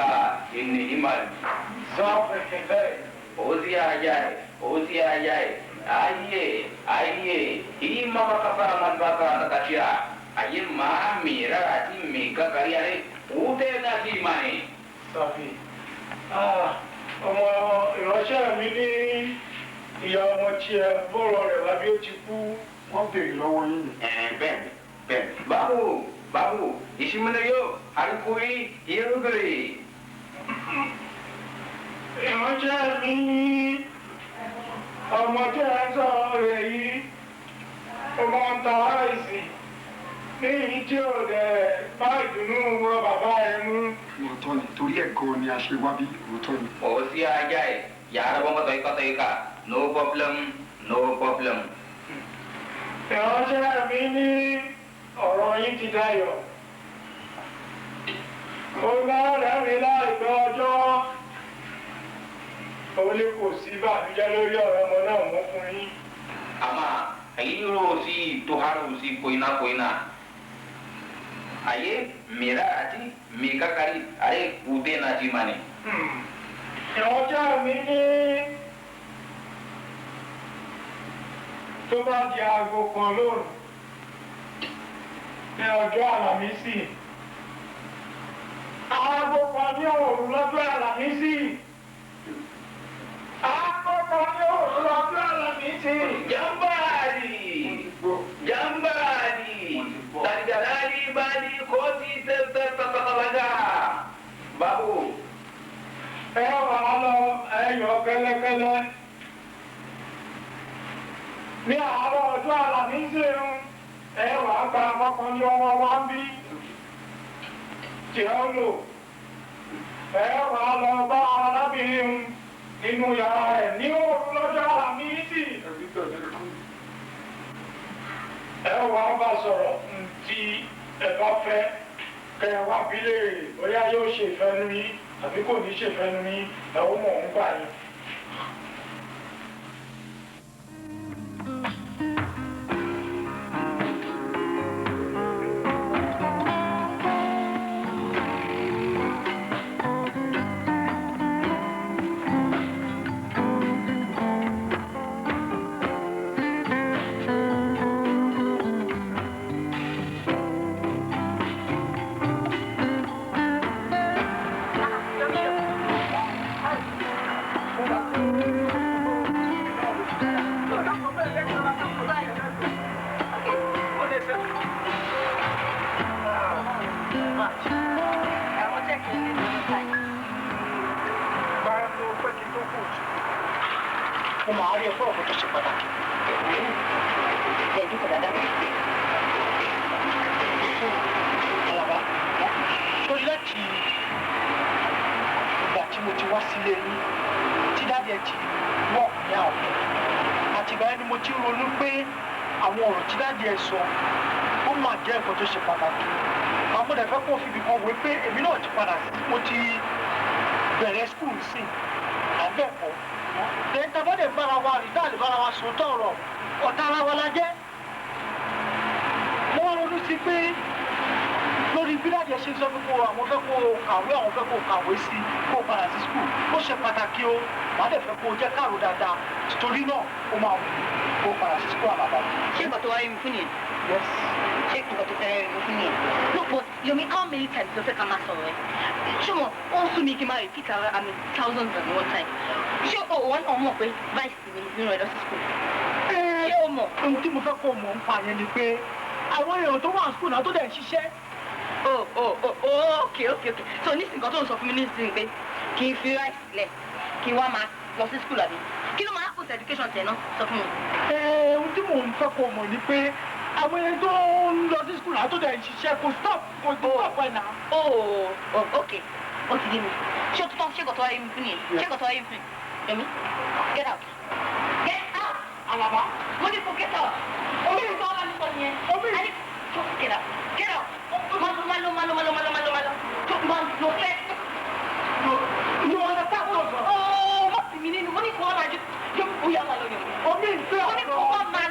inni imal. Sopra che lei. Osia jai. Aye, ima makafara man baka nakashira. Aye ma mira ati mika kariare. Ute na di mani. Safi. Ọmọ ìránṣẹ́ mi ní ìyá ọmọ tí ẹ bọ́rọ̀ rẹ̀ wá bí ó ti kú wọ́n béèrè lọ́wọ́ yín. Bẹ́ẹ̀ni. Babu, ìṣímúlẹ̀ yóò àríkúrí irúgbìrì. Ìránṣẹ́ mi ní ọmọ tí ẹ sọ rẹ̀ yìí, ọmọ ń ta àìsí ní ìyí tí ò dẹ̀ bá ìdùnnú wọn bàbá ẹ mú. Òótọ́ ni torí ẹ̀kọ́ ni a ṣe wá bí òótọ́ ni. Osia jai. Yara bang kata-kata. No problem. Ìránṣẹ́ mi ní ọ̀rọ̀ yín ti dayọ̀. Ó bá rẹ́rìn láìpẹ́ ọjọ́. Ó lè kò sí bàbíjẹ́ lórí ọ̀rọ̀ ọmọ náà mú fún yín. Ama, ayi yoro si tuharu si koina. Aye mira ati mika kari aye ude na di mani. Ìránṣẹ́ mi ní tó bá di aago kan lóru ní ọjọ́ Àlàmísì. Aago kan ní òru lọ́jọ́ Àlàmísì. Aago kan ní òru lọ́jọ́ Àlàmísì. Jambari. Tadidadadi badi koti tatabaga. Babu. Ẹ wà á lọ ẹyọ kẹ́lẹ́kẹ́lẹ́. Ní àárọ̀ ọjọ́ Àlàmísì ẹ wà á gba àkọ́kọ́ ní ọmọ wa ń bí. Tí ó lò. Ẹ wà á lọ bá arábìnrin nínú yàrá rẹ̀ ní òru lọ́jọ́ Àlàmísì. Ẹ wà á bá sọ̀rọ̀ tí ẹ bá fẹ́ kẹ wá bí léèrè bóyá yóò ṣe ìfẹ́nu yín àbí kò ní ṣe ìfẹ́nu yín ẹ ó mọ̀ ń gbà yín. Mo máa rí ẹgbẹ́ ọ̀pọ̀ tó ṣe pàtàkì. Ẹ̀ẹ́dì kò dáadáa. Alaba, sórí láti ìgbà tí mo ti wá sílé yín, tí dáàdì ẹ ti wọ̀ ní àwọn. Àtìgbà yẹn ni mo ti ronú pé àwọn ọ̀rọ̀ tí dáàdì ẹ sọ, ó máa jẹ́ nǹkan tó ṣe pàtàkì. Àmọ́ dẹ̀ fẹ́ kó fi ibìkan wé pé èmi náà ti padà sí, mo ti bẹ̀rẹ̀ skul sí àbẹ̀kọ́. Ẹ̀ka bá lè bára wa rí dáàlì bára wa sòótọ́ ọ̀rọ̀ ọ̀tá ara wa la jẹ́. Mo wá ronú sí pé lórí bí dáàdì ẹ ṣe sọ pé àwọn fẹ́ kó kàwé àwọn fẹ́ kó kàwé sí kó padà sí skul ó ṣe pàtàkì o màá dẹ̀ fẹ́ kó jẹ́ káàró dáadáa torí náà ó máa wù kó padà sí skul Àlàbá. Ṣé nǹkan tó wáyé mi fún nìyẹn? Yes. Ṣé nǹkan tó fẹ́rẹ̀ mi fún nìyẹn? No, but Yomi, how many times ló fẹ́ ká máa sọ̀rọ̀ ẹ̀? Ṣé mo ó ń sún mi kí n máa repeat thousands and one time? Ṣé òun náà mọ̀ pé vice mi nínú ẹ̀ lọ sí skul? Ṣé o mọ̀? Ohun tí mo fẹ́ kó mọ̀ ń pa yẹn ni pé àwọn èèyàn tó wà ní skul náà tó dẹ̀ ń ṣiṣẹ́. Okay. So nísìnyí nǹkan tó ń sọ fún mi nísìnyí pé kí n fi rice sílẹ̀ kí n wá máa lọ sí skul àbí? Kí ló máa post education tẹ̀ náà sọ fún mi? Ohun tí mò ń fẹ́ kó mọ̀ ni pé àwọn èèyàn tó ń lọ sí skul náà tó dẹ̀ ń ṣiṣẹ́ kò stop ẹ̀ náà. Okay. Ó ti dé mi. Ṣé o tó tán ṣé kò tó wáyé mi fún nìyẹn? Ṣé kò tó wáyé mi fún nìyẹn? Yomi, get out. Get out. Alaba, what do you get out? Omi is all I'm saying. Omi, get out. Get out. Malo. No, understand? Oh, what do you mean? What is going on? Oh, yeah, malo. Omi, what is going on, man?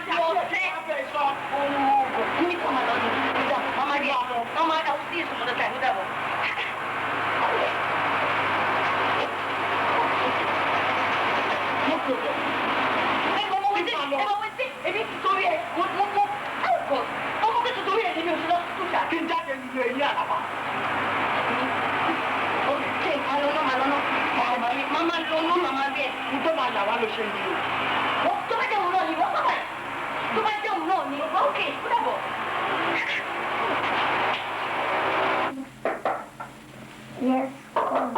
Mama, I'll see you some other time. Whatever. No problem. Hey, Mama, wait it. Maybe story. What? Oh, God. Mama, get to story. Maybe you should not do that. Can that be your idea, Papa? Okay, I don't know. Mama, don't know, Mama. You don't know what to say to you. What? Don't make them run. What? Don't make them run. Okay, whatever. Yes, come.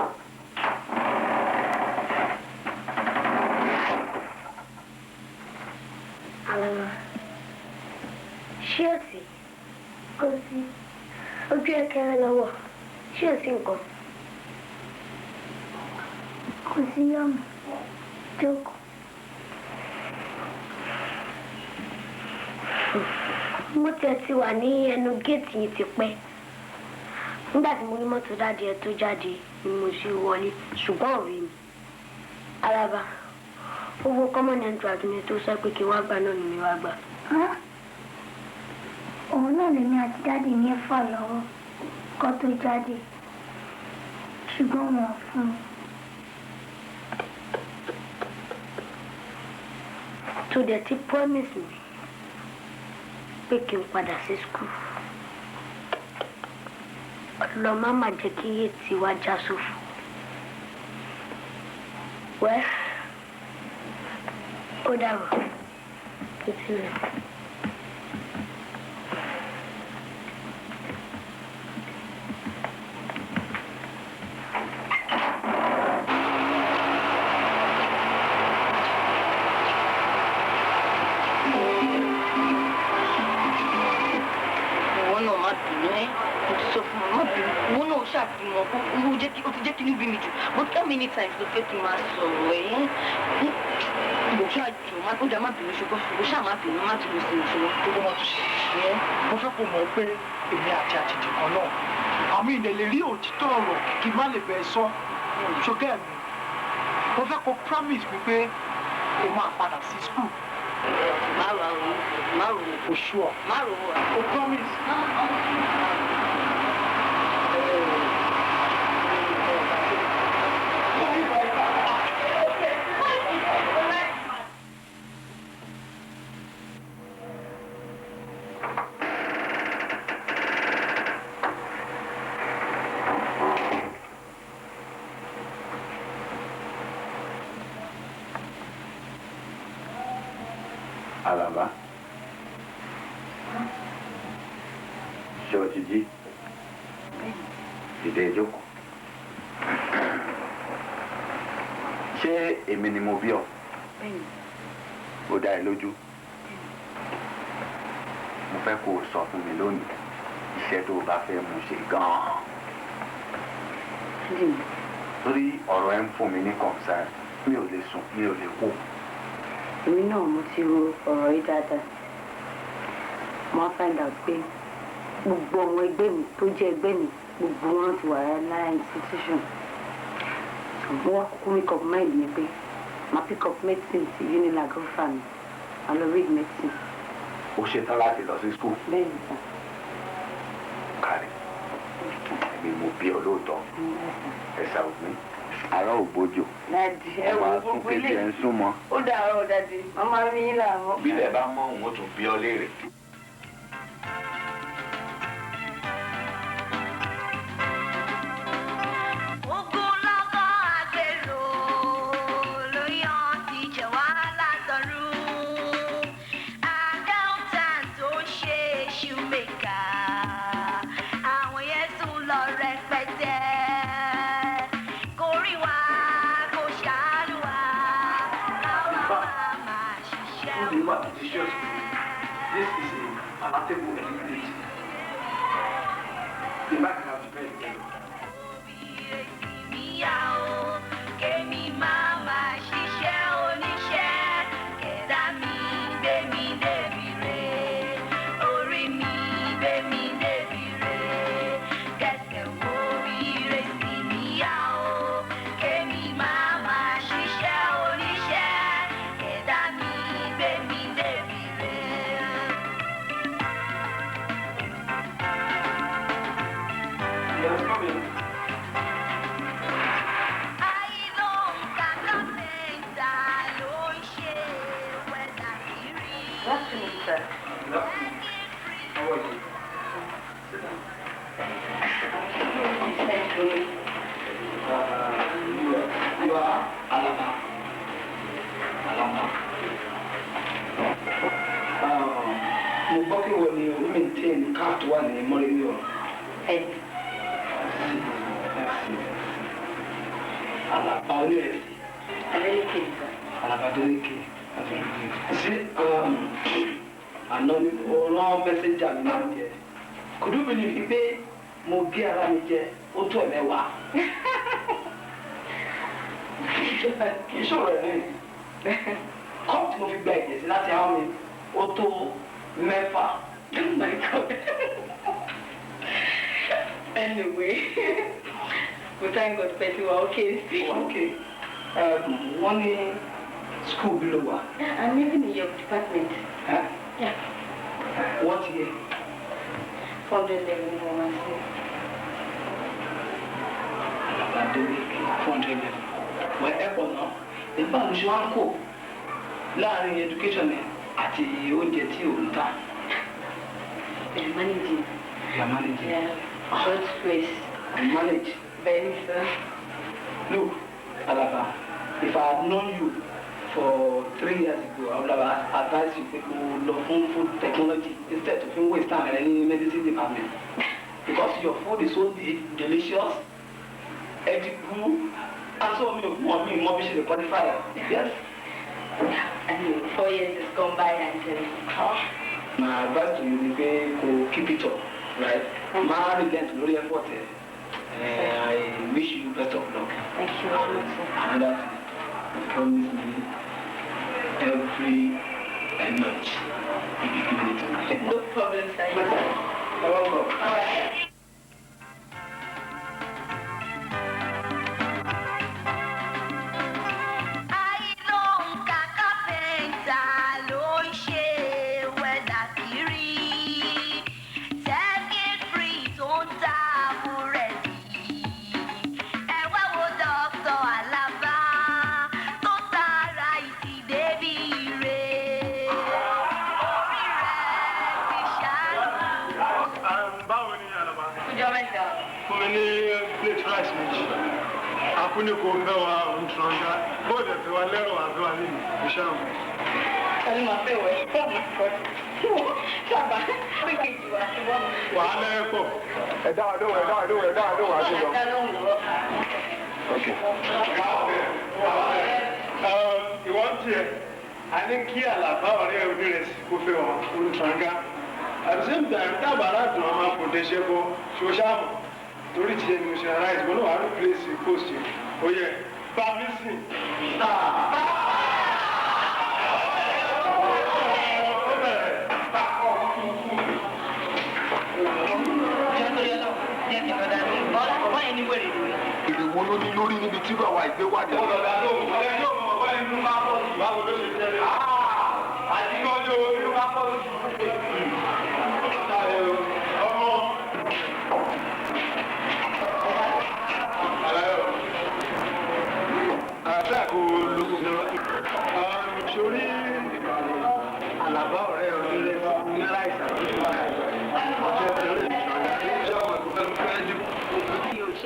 Alaba, ṣé o sí? Kò sí. Ojú ẹ̀kẹ́rẹ́ lọ́wọ́. Ṣé o sí nǹkan? Kò sí yọ̀mù. Jókòó. Mo tẹ̀ ti wà ní ẹnu géètì yìí ti pẹ́. Nígbà tí mo rí mọ́tò dáadé ẹ tó jáde ni mo ṣe wọlé ṣùgbọ́n ọ̀rẹ́ mi. Alaba, owó common entrance mi tó sọ pé kí wá gbà náà ni mi wá gbà. Òun náà lèmi àti dáàdì mi fà lọ́wọ́ kó tó jáde ṣùgbọ́n wọn fún un. Tó dẹ̀ ti promise mi pé kí n padà sí school. Lọ má má jẹ́ kí iye tiwa já sófo. Wẹ́ ó dàbọ̀ kí tí lọ. But how many times do you think my soul? Mo ṣáà jù má kó jà má bínú ṣùgbọ́n mo ṣáà má bínú má bínú sí ìṣòro. Tó bá tún ṣe mo fẹ́ kó mọ̀ pé èmi àti àjèjì kan náà. Àmì ìdẹ̀lẹ̀ rí òtítọ́ ọ̀rọ̀ kí n má lè bẹ̀ sọ. Ṣókẹ́ mi, mo fẹ́ kó promise mi pé o máa padà sí school. Má rò ó. O sure. Má rò ó. O promise. Alaba, ṣé o ti jí? Dìde ìjókòó. Ṣé èmi ni mo bí ọ? Ó dá ẹ lójú? Mo fẹ́ kó o sọ fún mi lónìí iṣẹ́ tó o bá fẹ́ mú ṣe gan-an. Torí ọ̀rọ̀ ẹ ń fún mi ní kọ̀ǹsáì, mi ò lè sùn, mi ò lè wò. Èmi náà mo ti ro ọ̀rọ̀ yìí dáadáa. Mo á find out pé gbogbo àwọn ẹgbẹ́ mi tó jẹ́ ẹgbẹ́ mi gbogbo wọn ti wà lára institution. Mo wá kúkú make up mind mi pé màá pick up medicine ti Unilag fà mí. Màá lọ read medicine. O ṣetán láti lọ sí school? Bẹ́ẹ̀ni sà. Kárí, èmi mo bí ọ lóòótọ́. Ẹ̀sà ògbìn. Ará ògbójò. Dàdí ẹ wo gbogbo ilé. Ọmọ àtúnkejì ẹ̀ ń súnmọ́. Ó dàárọ̀ dàdí. Màmá mi yín làwọn. Bílẹ̀ bá mọ́ òun ó tún bí ọ léèrè. This is a palatable etiquette. The man can have to pay the bill. Alaba Oniresi. Adeleke. Alaba Adeleke. See, ọ̀rọ̀ mẹ́sẹ̀jà mi náà jẹ́. Could you believe pé mo gé ara mi jẹ ó tó ẹ̀mẹ́wàá? Kì í ṣòro ẹ̀ ní. Kọ́ọ̀pù tí mo fi gba ẹ̀jẹ̀ sí láti àwọn mi ó tó 6. Oh my God. Anyway, we thank God for you. Okay, okay. One in school below. I'm even in your department. Huh? Yeah. What year? 411 for myself. 411. Wherever now, the bank is one co. Learning education at the oúnjẹ tí ò ń tà. I'm managing. You are managing? Yeah. Short space. You manage? Very, sir. Look, Alaba, if I had known you for 3 years ago, I would have advised you to look for food technology instead of waste time in any medicine department. Because your food is so delicious, edible, and so many more the qualifier. Yes? And 4 years has gone by and my advice to you is to keep it up, right? Marry them to the effort. I wish you best of luck. Thank you very much, sir. Another thing, promise me every night you be giving it to me. No problem, sir. You're welcome. All right. Kuni ko fẹ́ wa ntranga bó de fẹ́ wa lẹ́rọ àbí wa nínú iṣẹ́ àwọn. Ẹni máa fẹ́ wẹ̀ sábà pékèjì wa ti wọ́n. Wàhálà ẹ̀ pọ̀. Ẹ̀dá àdóhùn àti lọ. Ìwọ́n tiẹ̀, a ní kí Alaba ọ̀rẹ́ Onírẹsì kó fẹ́ wa ntranga. At the same time, tábà aládùn àwọn máa kò déṣẹ́ bọ́ ṣoṣáàmù torí tiẹ̀ ni mo ṣe ara ìgbọ́n náà wà ní pílẹ̀sì post yẹn. Oh yeah, permission. Ìrèwọ́ ló ní lórí níbi tí bàbá ìgbé wà ní. Ọ̀dọ̀ dàdó, ọ̀dọ̀ yóò mọ̀ ọ́ báyìí ló máa bọ̀ sí báwo ló ṣe jẹ́.